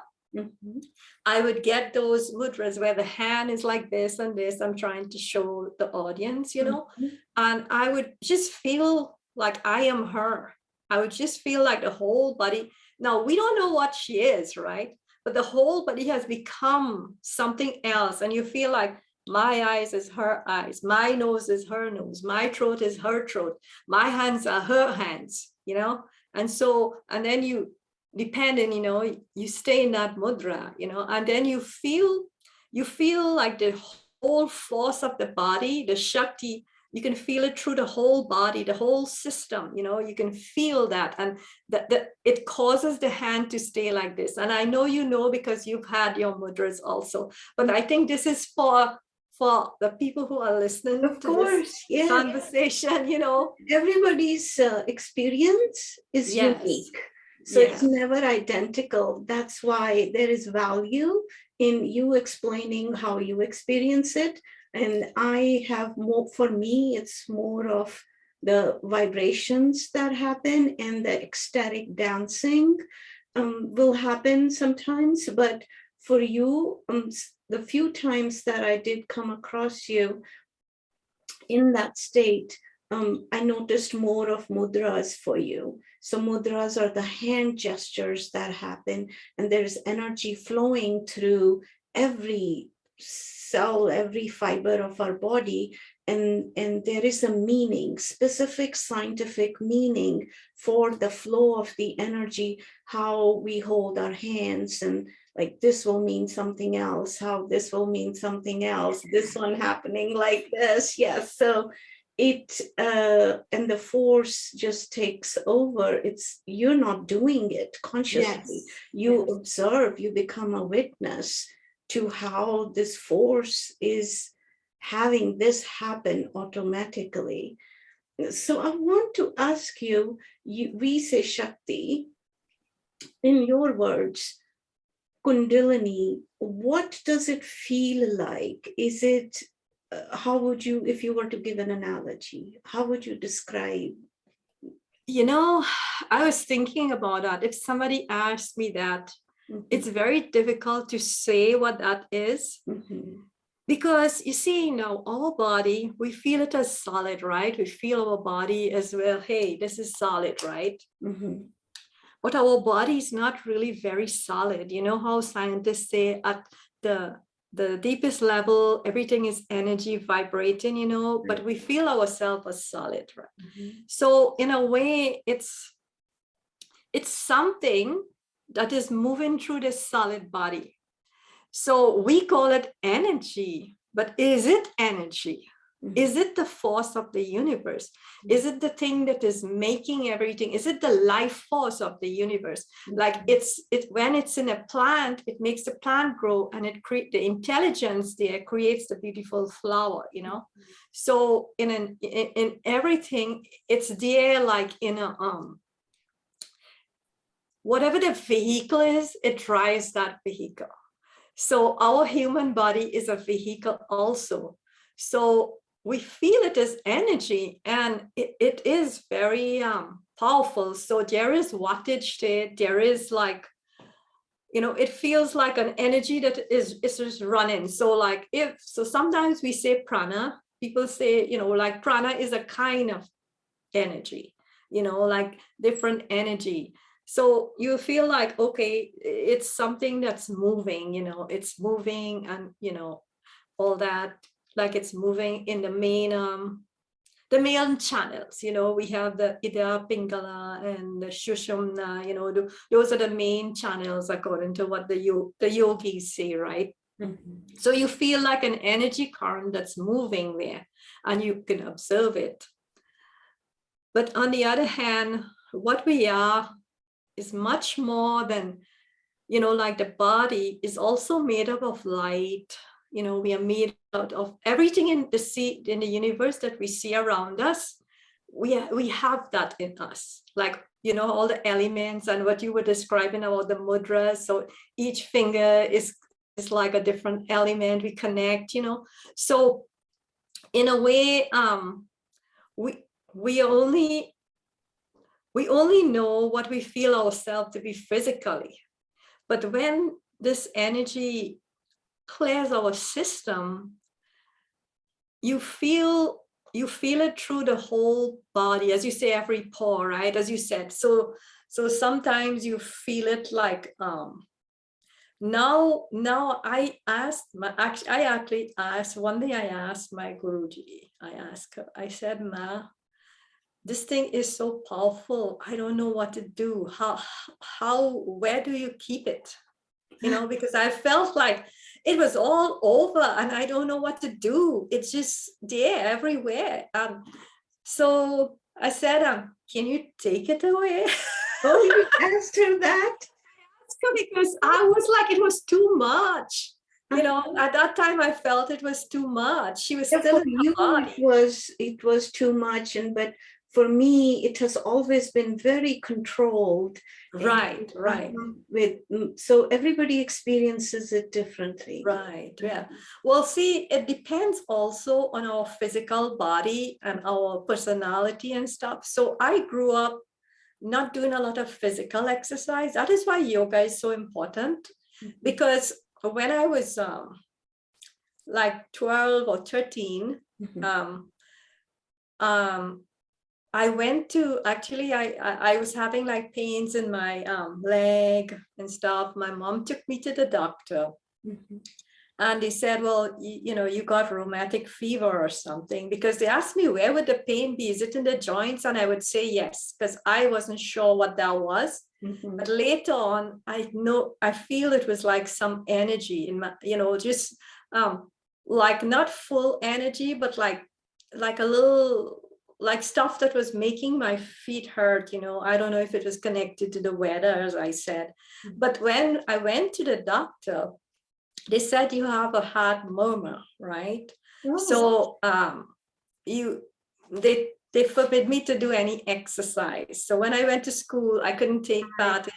I would get those mudras where the hand is like this and this. I'm trying to show the audience, and I would just feel like I am her. I would just feel like the whole body. Now, we don't know what she is, right? But the whole body has become something else. And you feel like my eyes is her eyes. My nose is her nose. My throat is her throat. My hands are her hands, And so, and then you, depending, you stay in that mudra, and then you feel like the whole force of the body, the Shakti, you can feel it through the whole body, the whole system, you can feel that. And that it causes the hand to stay like this. And I know, because you've had your mudras also, but I think this is for the people who are listening to this conversation, Everybody's experience is unique. So it's never identical. That's why there is value in you explaining how you experience it. And I have more, for me, it's more of the vibrations that happen, and the ecstatic dancing will happen sometimes. But for you, the few times that I did come across you in that state, I noticed more of mudras for you. So mudras are the hand gestures that happen, and there's energy flowing through every cell, every fiber of our body. And there is a meaning, specific scientific meaning for the flow of the energy, how we hold our hands, and like this will mean something else, how this will mean something else, this one happening like this. Yes. So it and the force just takes over. It's, you're not doing it consciously. Yes. You Yes. observe, you become a witness to how this force is having this happen automatically. So I want to ask you, we say Shakti, in your words, Kundalini, what does it feel like? Is it, how would you, if you were to give an analogy, how would you describe? You know, I was thinking about that. If somebody asked me that, it's very difficult to say what that is. Because you see, now our body, we feel it as solid, right? We feel our body as well. Hey, this is solid, right? But our body is not really very solid. You know how scientists say at the deepest level, everything is energy vibrating, you know, but we feel ourselves as solid, right? So in a way, it's something that is moving through this solid body. So we call it energy, but is it energy? Is it the force of the universe? Is it the thing that is making everything? Is it the life force of the universe? Like it's when it's in a plant, it makes the plant grow, and it creates the intelligence there, creates the beautiful flower, you know? So in everything, it's there, like in a whatever the vehicle is, it drives that vehicle. So our human body is a vehicle also. So we feel it as energy, and it is very powerful. So there is wattage there. There is like, you know, it feels like an energy that is just running. So like sometimes we say prana, people say, you know, like prana is a kind of energy, you know, like different energy. So you feel like, okay, it's something that's moving, you know, it's moving, and, you know, all that, like it's moving in the main channels, you know, we have the Ida, Pingala, and the Shushumna, you know, those are the main channels according to what the yogis say, right? So you feel like an energy current that's moving there, and you can observe it. But on the other hand, what we are is much more than, you know, like the body is also made up of light. You know, we are made out of everything in the universe that we see around us. We have that in us, like, you know, all the elements and what you were describing about the mudras. So each finger is like a different element. We connect, you know. So in a way, we only know what we feel ourselves to be physically. But when this energy clears our system, you feel it through the whole body, as you say, every pore, right? As you said. So sometimes you feel it like now I actually asked one day, I asked my Guruji, I said, Ma, this thing is so powerful. I don't know what to do. Where do you keep it? You know, because I felt like it was all over and I don't know what to do. It's just there everywhere. So I said, can you take it away? Oh, you asked her that? Because I was like, it was too much. You know, at that time I felt it was too much. She was still in her body. It was too much, but for me, it has always been very controlled. Right. So everybody experiences it differently. Right, yeah. Well, see, it depends also on our physical body and our personality and stuff. So I grew up not doing a lot of physical exercise. That is why yoga is so important, because when I was like 12 or 13, I went to, actually, I was having like pains in my leg and stuff. My mom took me to the doctor. And they said, well, you got rheumatic fever or something, because they asked me, where would the pain be? Is it in the joints? And I would say yes, because I wasn't sure what that was. But later on, I feel it was like some energy in my, just like not full energy, but like a little, like stuff that was making my feet hurt. I don't know if it was connected to the weather, as I said. But when I went to the doctor, they said you have a heart murmur, right? So they forbid me to do any exercise. So when I went to school, I couldn't take part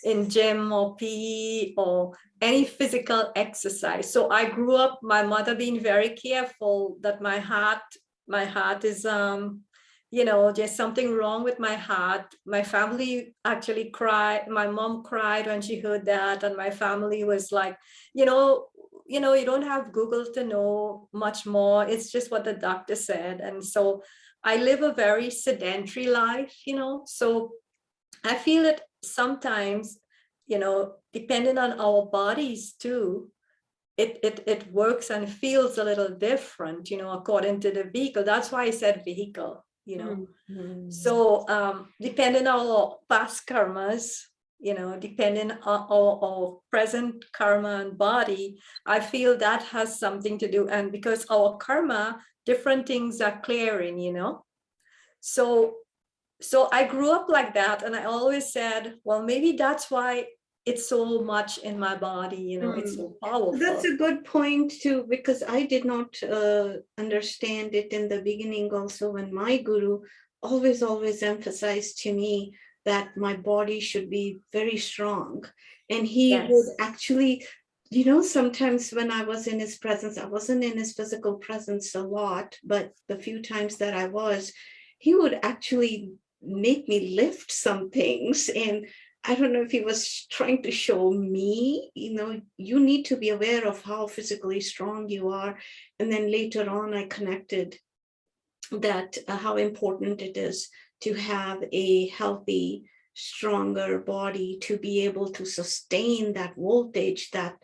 in gym or PE or any physical exercise. So I grew up, my mother being very careful that my heart is there's something wrong with my heart. My family actually cried. My mom cried when she heard that. And my family was like, you don't have Google to know much more. It's just what the doctor said. And so I live a very sedentary life, so I feel it sometimes, depending on our bodies too, it works and feels a little different, according to the vehicle. That's why I said vehicle. So depending on our past karmas, depending on our present karma and body, I feel that has something to do. And because our karma, different things are clearing, so I grew up like that, and I always said, well, maybe that's why it's so much in my body, it's so powerful. That's a good point too, because I did not understand it in the beginning also, when my guru always emphasized to me that my body should be very strong. And he would actually, sometimes when I was in his presence, I wasn't in his physical presence a lot, but the few times that I was, he would actually make me lift some things. And I don't know if he was trying to show me, you need to be aware of how physically strong you are. And then later on, I connected that how important it is to have a healthy, stronger body to be able to sustain that voltage that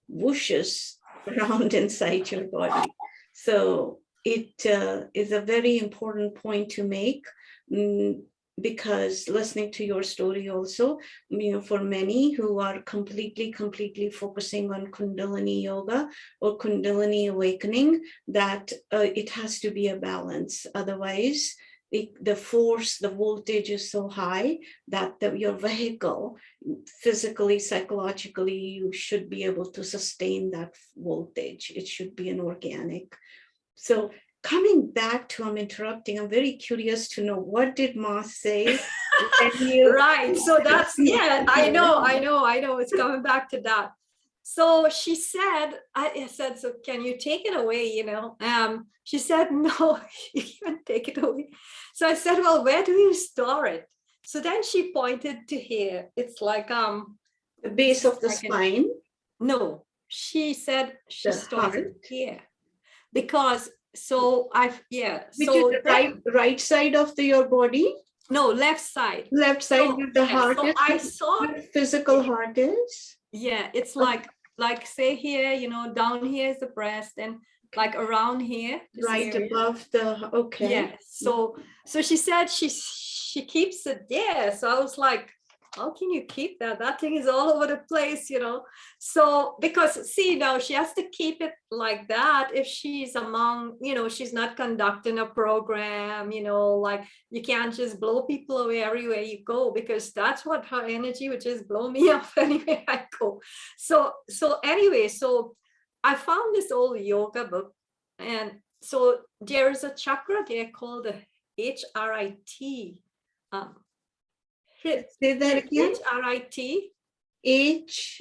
whooshes around inside your body. So it is a very important point to make. Because listening to your story also, for many who are completely focusing on Kundalini yoga or Kundalini awakening, that it has to be a balance. Otherwise, the force, the voltage is so high that your vehicle, physically, psychologically, you should be able to sustain that voltage. It should be an organic. So coming back to, I'm interrupting, I'm very curious to know, what did Ma say? Right, so that's, I know, it's coming back to that. So she said, I said, so can you take it away, she said, no, you can't take it away. So I said, well, where do you store it? So then she pointed to here. It's like the base of the spine. No, she said she stored it here. Because so Which is the right side of your body? No, left side. Left side with the heart. So I saw physical heart is. Yeah, it's like say here, down here is the breast, and like around here. Right above the, okay. Yeah. So she said she keeps it there. So I was like, how can you keep that? That thing is all over the place, So because see, now she has to keep it like that if she's among, she's not conducting a program, like you can't just blow people away everywhere you go, because that's what her energy would just blow me off anywhere I go. So anyway, so I found this old yoga book, and so there is a chakra there called the HRIT. Say that again. HRIT. HRIT.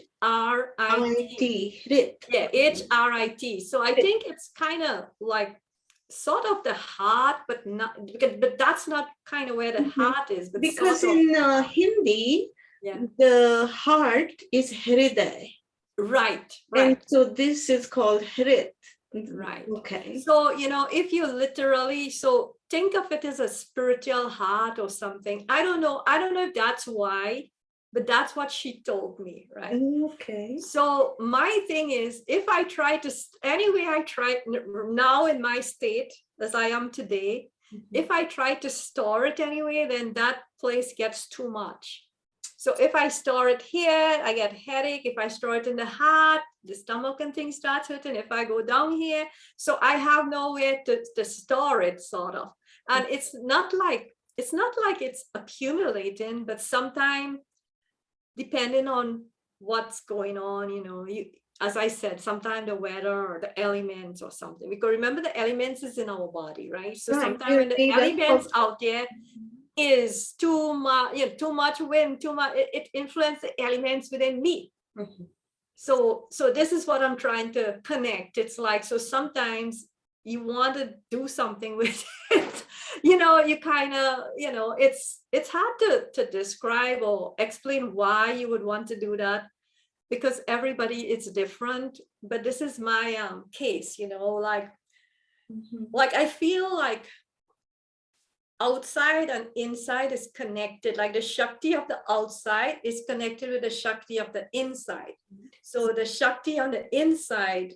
Rit. Yeah, HRIT. So I think it's kind of like sort of the heart, but that's not kind of where the heart is. But because in Hindi, the heart is Hriday. Right, And right. so this is called Hrit. Right. Okay. So, if you literally, so think of it as a spiritual heart or something. I don't know if that's why, but that's what she told me, right? Okay. So my thing is, if I try to, anyway, I try now in my state as I am today, if I try to store it anyway, then that place gets too much. So if I store it here, I get headache. If I store it in the heart, the stomach and things start hurting. If I go down here, so I have nowhere to store it, sort of. And it's not like it's accumulating, but sometimes depending on what's going on, as I said, sometimes the weather or the elements or something. Because remember, the elements is in our body, right? So Right. sometimes when the elements out there is too much wind, too much, it influences the elements within me. So this is what I'm trying to connect. It's like, so sometimes you want to do something with it, you kind of, it's hard to describe or explain why you would want to do that, because everybody is different. But this is my case, like I feel like outside and inside is connected. Like the Shakti of the outside is connected with the Shakti of the inside. So the Shakti on the inside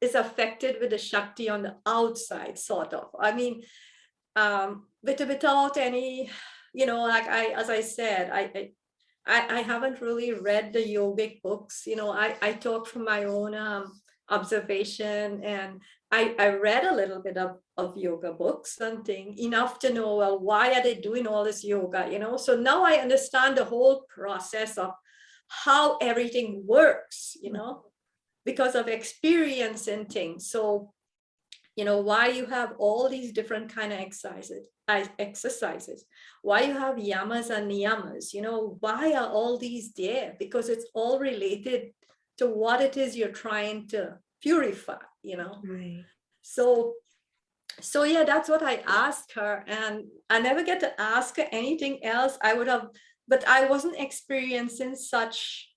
is affected with the Shakti on the outside, sort of. I mean, without any, like as I said, I haven't really read the yogic books. I talk from my own observation, and I read a little bit of yoga books, something enough to know, well, why are they doing all this yoga, so now I understand the whole process of how everything works, because of experience and things. So why you have all these different kind of exercises, why you have yamas and niyamas, why are all these there? Because it's all related to what it is you're trying to purify, Right. So yeah, that's what I asked her, and I never get to ask her anything else. I would have, but I wasn't experiencing such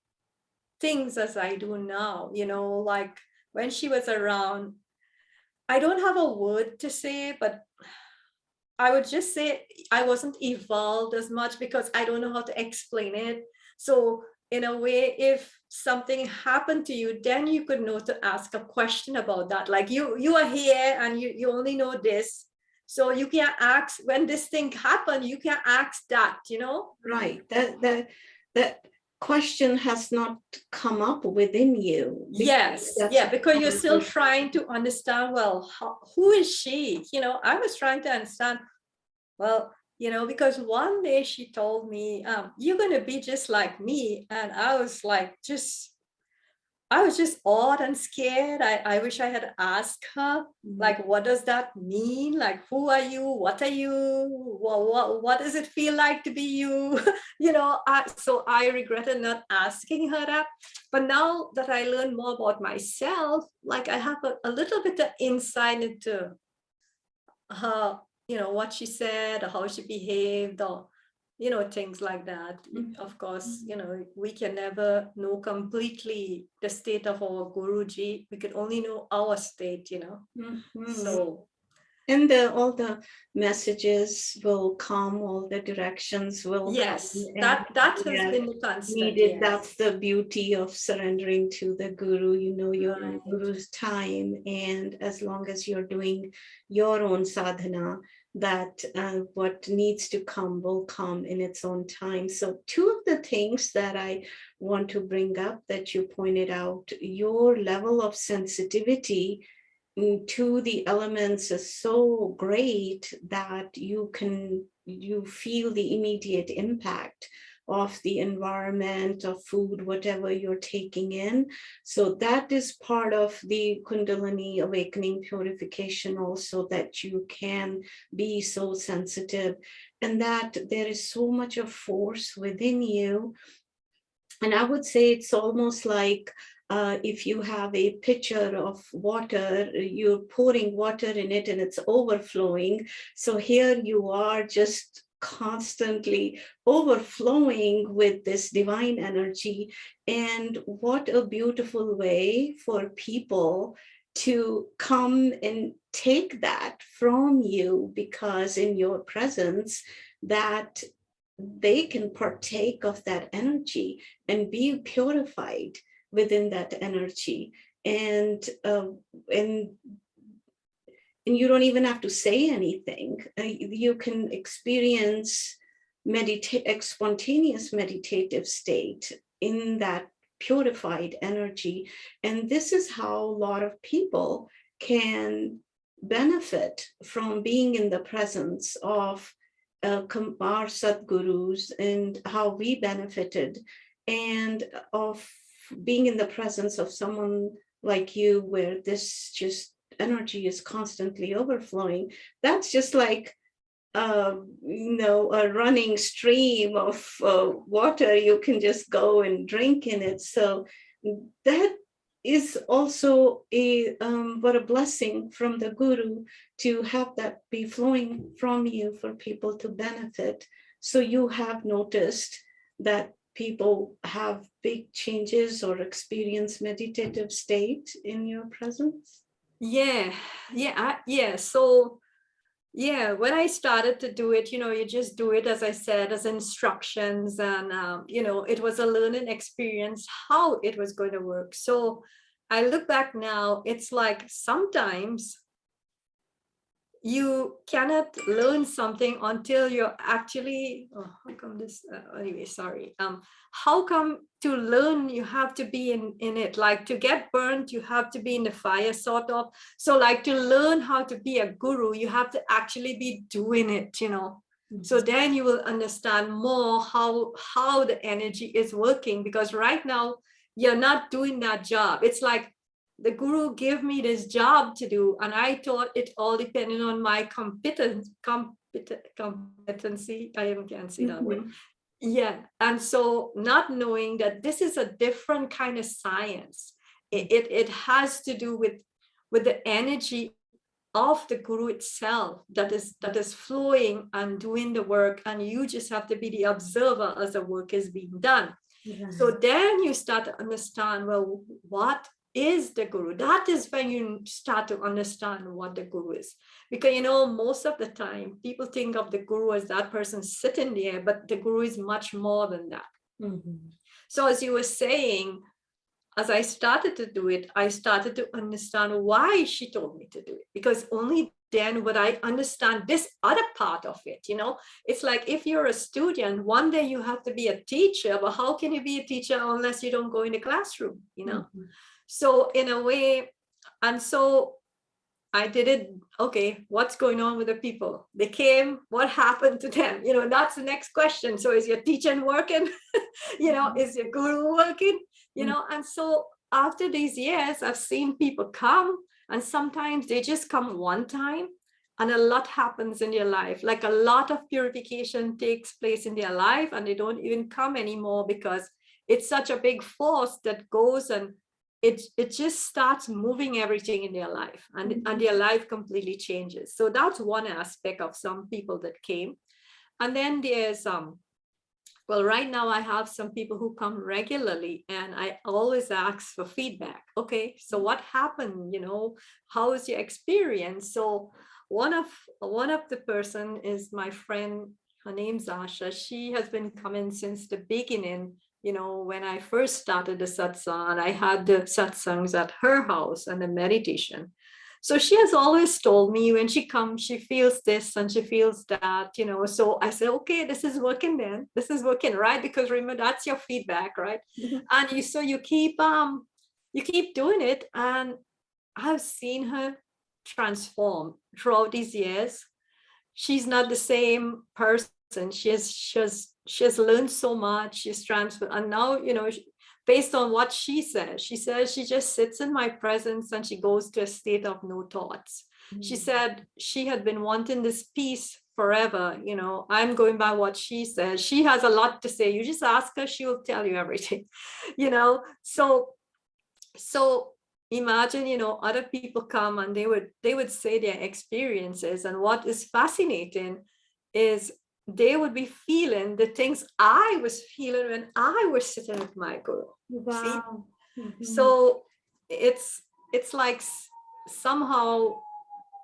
things as I do now, like when she was around. I don't have a word to say, but I would just say I wasn't evolved as much because I don't know how to explain it. So in a way, if something happened to you, then you could know to ask a question about that. Like you are here and you only know this. So you can't ask when this thing happened, you can't ask that, Right. That question has not come up within you. Yes, yeah, because you're still trying to understand, well, who is she? I was trying to understand, well, because one day she told me, you're going to be just like me. And I was like, I was just awed and scared. I wish I had asked her, like, what does that mean? Like, who are you? What are you? What does it feel like to be you? So I regretted not asking her that. But now that I learn more about myself, like I have a little bit of insight into her, what she said, or how she behaved, or things like that. Of course, we can never know completely the state of our Guruji. We can only know our state, So and all the messages will come, all the directions will yes, come. that has been the constant. Needed. Yes. That's the beauty of surrendering to the Guru. You're in Right. Guru's time, and as long as you're doing your own sadhana, that what needs to come will come in its own time. So two of the things that I want to bring up that you pointed out, your level of sensitivity to the elements is so great that you feel the immediate impact of the environment, of food, whatever you're taking in. So that is part of the Kundalini awakening purification also, that you can be so sensitive, and that there is so much of force within you. And I would say it's almost like if you have a pitcher of water, you're pouring water in it and it's overflowing. So here you are just constantly overflowing with this divine energy. And what a beautiful way for people to come and take that from you, because in your presence that they can partake of that energy and be purified within that energy. And you don't even have to say anything. You can experience a spontaneous meditative state in that purified energy. And this is how a lot of people can benefit from being in the presence of our Sadgurus, and how we benefited, and of being in the presence of someone like you, where this just energy is constantly overflowing. That's just like a running stream of water. You can just go and drink in it. So that is also what a blessing from the Guru, to have that be flowing from you for people to benefit. So you have noticed that people have big changes or experience meditative state in your presence? Yeah. So when I started to do it, you just do it, as I said, as instructions, and it was a learning experience how it was going to work. So I look back now, it's like sometimes you cannot learn something until you're actually, how come this, anyway, sorry. How come to learn, you have to be in it, like to get burnt, you have to be in the fire, sort of. So like to learn how to be a guru, you have to actually be doing it, Mm-hmm. So then you will understand more how the energy is working, because right now you're not doing that job. It's like, the Guru gave me this job to do, and I thought it all depended on my competency. I can't say that word. Yeah, and so not knowing that this is a different kind of science. It has to do with the energy of the Guru itself that is flowing and doing the work, and you just have to be the observer as the work is being done. Yeah. So then you start to understand, well, what is the Guru? That is when you start to understand what the Guru is. Because, most of the time people think of the Guru as that person sitting there, but the Guru is much more than that. Mm-hmm. So as you were saying, as I started to do it, I started to understand why she told me to do it, because only then would I understand this other part of it. It's like, if you're a student, one day you have to be a teacher, but how can you be a teacher unless you don't go in the classroom, Mm-hmm. So in a way, and so I did it. Okay, what's going on with the people? They came, what happened to them? That's the next question. So is your teaching working? Is your Guru working? And so after these years, I've seen people come, and sometimes they just come one time and a lot happens in their life. Like a lot of purification takes place in their life, and they don't even come anymore, because it's such a big force that goes, and it just starts moving everything in their life, and their life completely changes. So that's one aspect of some people that came. And then there's well, right now I have some people who come regularly, and I always ask for feedback. Okay, so what happened? How is your experience? So one of the person is my friend. Her name's Asha. She has been coming since the beginning. When I first started the satsang, I had the satsangs at her house and the meditation. So she has always told me when she comes, she feels this and she feels that, so I said, okay, this is working then. This is working, right? Because remember, that's your feedback, right? Mm-hmm. And you keep doing it. And I've seen her transform throughout these years. She's not the same person. She has learned so much. She's transferred. And now, based on what she says she just sits in my presence and she goes to a state of no thoughts. Mm-hmm. She said she had been wanting this peace forever. I'm going by what she says. She has a lot to say. You just ask her, she will tell you everything. So imagine, other people come and they would say their experiences. And what is fascinating is they would be feeling the things I was feeling when I was sitting with my guru. See? Wow. Mhm. So it's like somehow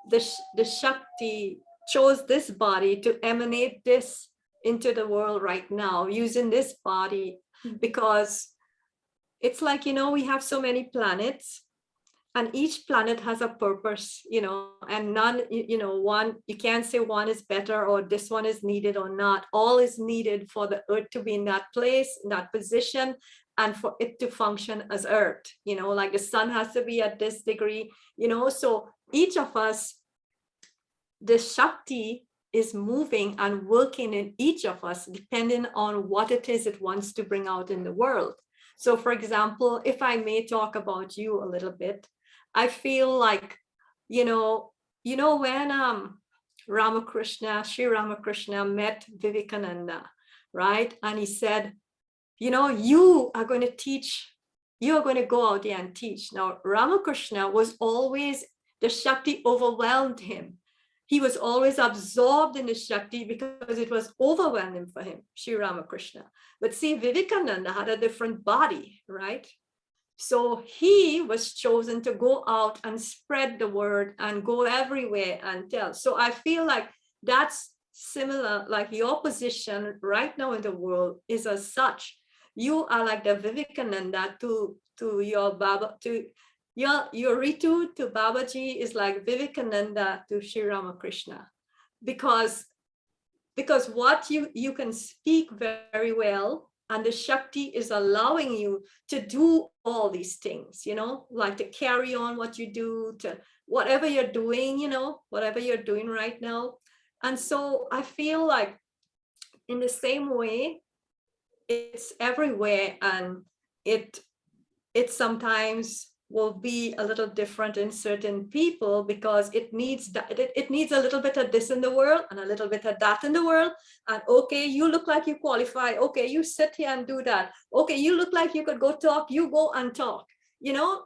the Shakti chose this body to emanate this into the world right now, using this body, because it's like, we have so many planets, and each planet has a purpose, and none, one, you can't say one is better or this one is needed or not. All is needed for the earth to be in that place, in that position, and for it to function as earth, like the sun has to be at this degree, so each of us, the Shakti is moving and working in each of us, depending on what it is it wants to bring out in the world. So for example, if I may talk about you a little bit, I feel like, when Sri Ramakrishna met Vivekananda, right? And he said, you are going to teach, you are going to go out there and teach. Now, Ramakrishna was always, the Shakti overwhelmed him. He was always absorbed in the Shakti because it was overwhelming for him, Sri Ramakrishna. But see, Vivekananda had a different body, right? So he was chosen to go out and spread the word and go everywhere and tell. So I feel like that's similar, like your position right now in the world is as such. You are like the Vivekananda to your Baba, to your Ritu to Babaji is like Vivekananda to Sri Ramakrishna, because what you can speak very well, and the Shakti is allowing you to do all these things, like to carry on what you do, to whatever you're doing, whatever you're doing right now. And so I feel like in the same way, it's everywhere, and it sometimes will be a little different in certain people, because it needs a little bit of this in the world and a little bit of that in the world. And okay, you look like you qualify, okay, you sit here and do that, okay, you look like you could go talk, you go and talk,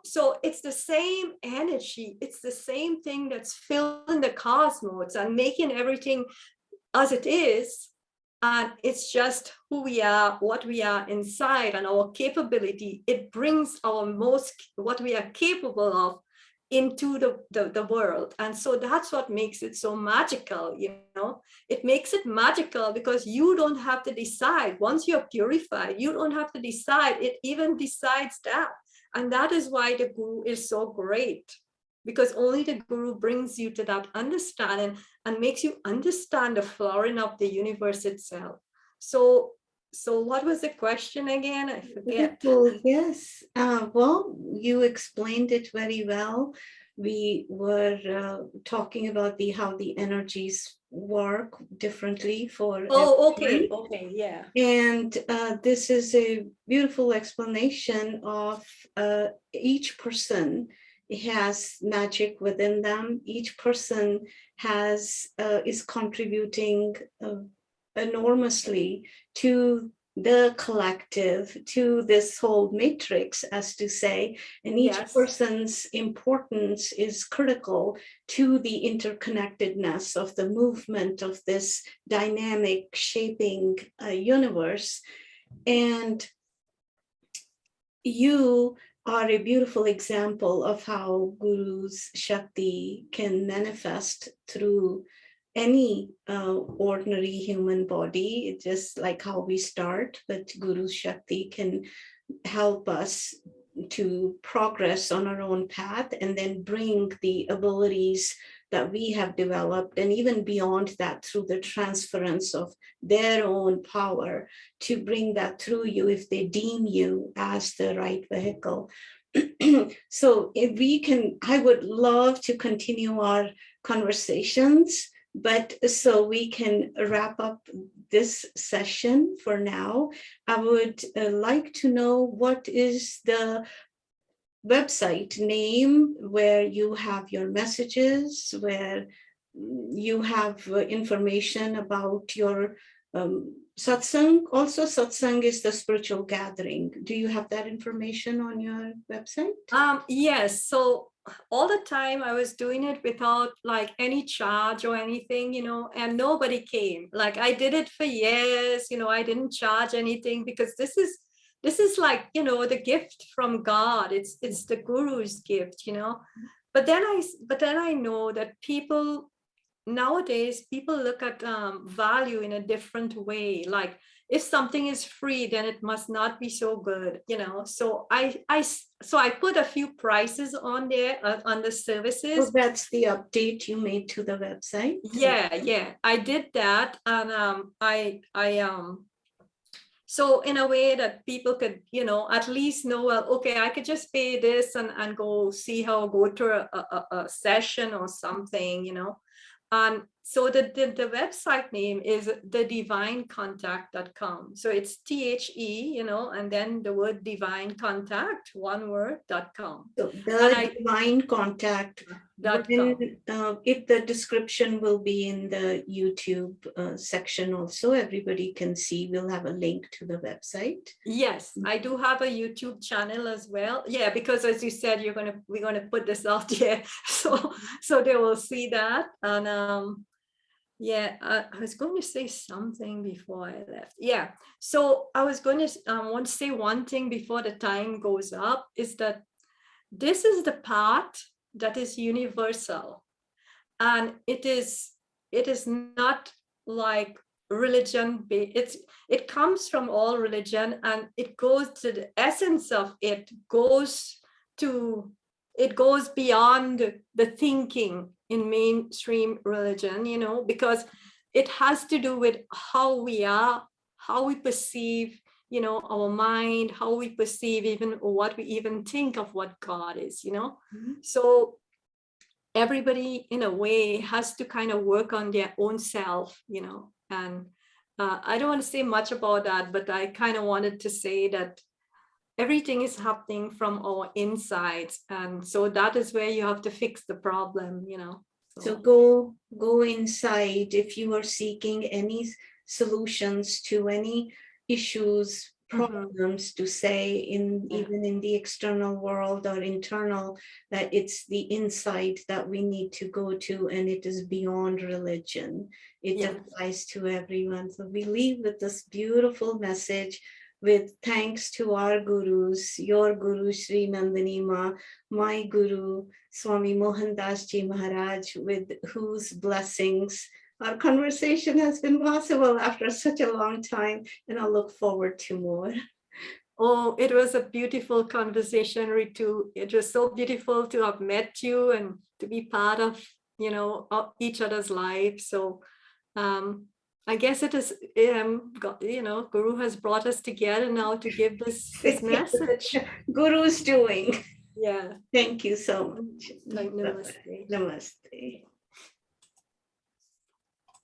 so it's the same energy, it's the same thing that's filling the cosmos and making everything as it is. And it's just who we are, what we are inside, and our capability. It brings our most, what we are capable of, into the world. And so that's what makes it so magical, It makes it magical because you don't have to decide. Once you're purified, you don't have to decide. It even decides that. And that is why the Guru is so great, because only the Guru brings you to that understanding and makes you understand the flowering of the universe itself. So what was the question again? I forget. Yes. Well, you explained it very well. We were talking about how the energies work differently for everyone. Okay, yeah. And this is a beautiful explanation of each person has magic within them. Each person is contributing enormously to the collective, to this whole matrix, as to say, and each person's importance is critical to the interconnectedness of the movement of this dynamic shaping universe. And you are a beautiful example of how Guru's Shakti can manifest through any ordinary human body, just like how we start, but Guru's Shakti can help us to progress on our own path and then bring the abilities that we have developed, and even beyond that, through the transference of their own power, to bring that through you if they deem you as the right vehicle. So if we can, I would love to continue our conversations, but so we can wrap up this session for now. I would like to know, what is the website name where you have your messages, where you have information about your satsang? Also, satsang is the spiritual gathering. Do you have that information on your website? Yes. So all the time I was doing it without like any charge or anything, and nobody came. Like I did it for years, I didn't charge anything because this is like, the gift from God. It's the Guru's gift, But then I know that nowadays people look at value in a different way. Like if something is free, then it must not be so good, So I put a few prices on there on the services. So that's the update you made to the website? Yeah, I did that, and so in a way that people could, at least know, well, okay, I could just pay this and go see how, go to a session or something, And so the website name is thedivinecontact.com. So it's THE, and then the word divine contact, one word.com. So the divine contact. If the description will be in the YouTube section also, everybody can see. We'll have a link to the website. Yes, I do have a YouTube channel as well. Yeah, because as you said, we're gonna put this out here, so they will see that. And yeah, I was going to say something before I left. Yeah, so I was going to want to say one thing before the time goes up, is that this is the path that is universal, and it is not like religion. It comes from all religion, and it goes to the essence of it, goes beyond the thinking in mainstream religion, because it has to do with how we are, how we perceive, our mind, how we perceive even what we even think of what God is, Mm-hmm. So everybody in a way has to kind of work on their own self, and I don't want to say much about that, but I kind of wanted to say that everything is happening from our insides, and so that is where you have to fix the problem, So go inside if you are seeking any solutions to any issues, problems, to say even in the external world or internal, that it's the inside that we need to go to, and it is beyond religion. It applies to everyone. So we leave with this beautiful message, with thanks to our gurus, your guru Srinandinimaa, my guru swamimohandasjimaharaj, with whose blessings our conversation has been possible after such a long time, and I'll look forward to more. Oh, it was a beautiful conversation, Ritu. It was so beautiful to have met you and to be part of, each other's lives. So I guess it is, Guru has brought us together now to give this message. Guru's doing. Yeah. Thank you so much. Namaste. Namaste.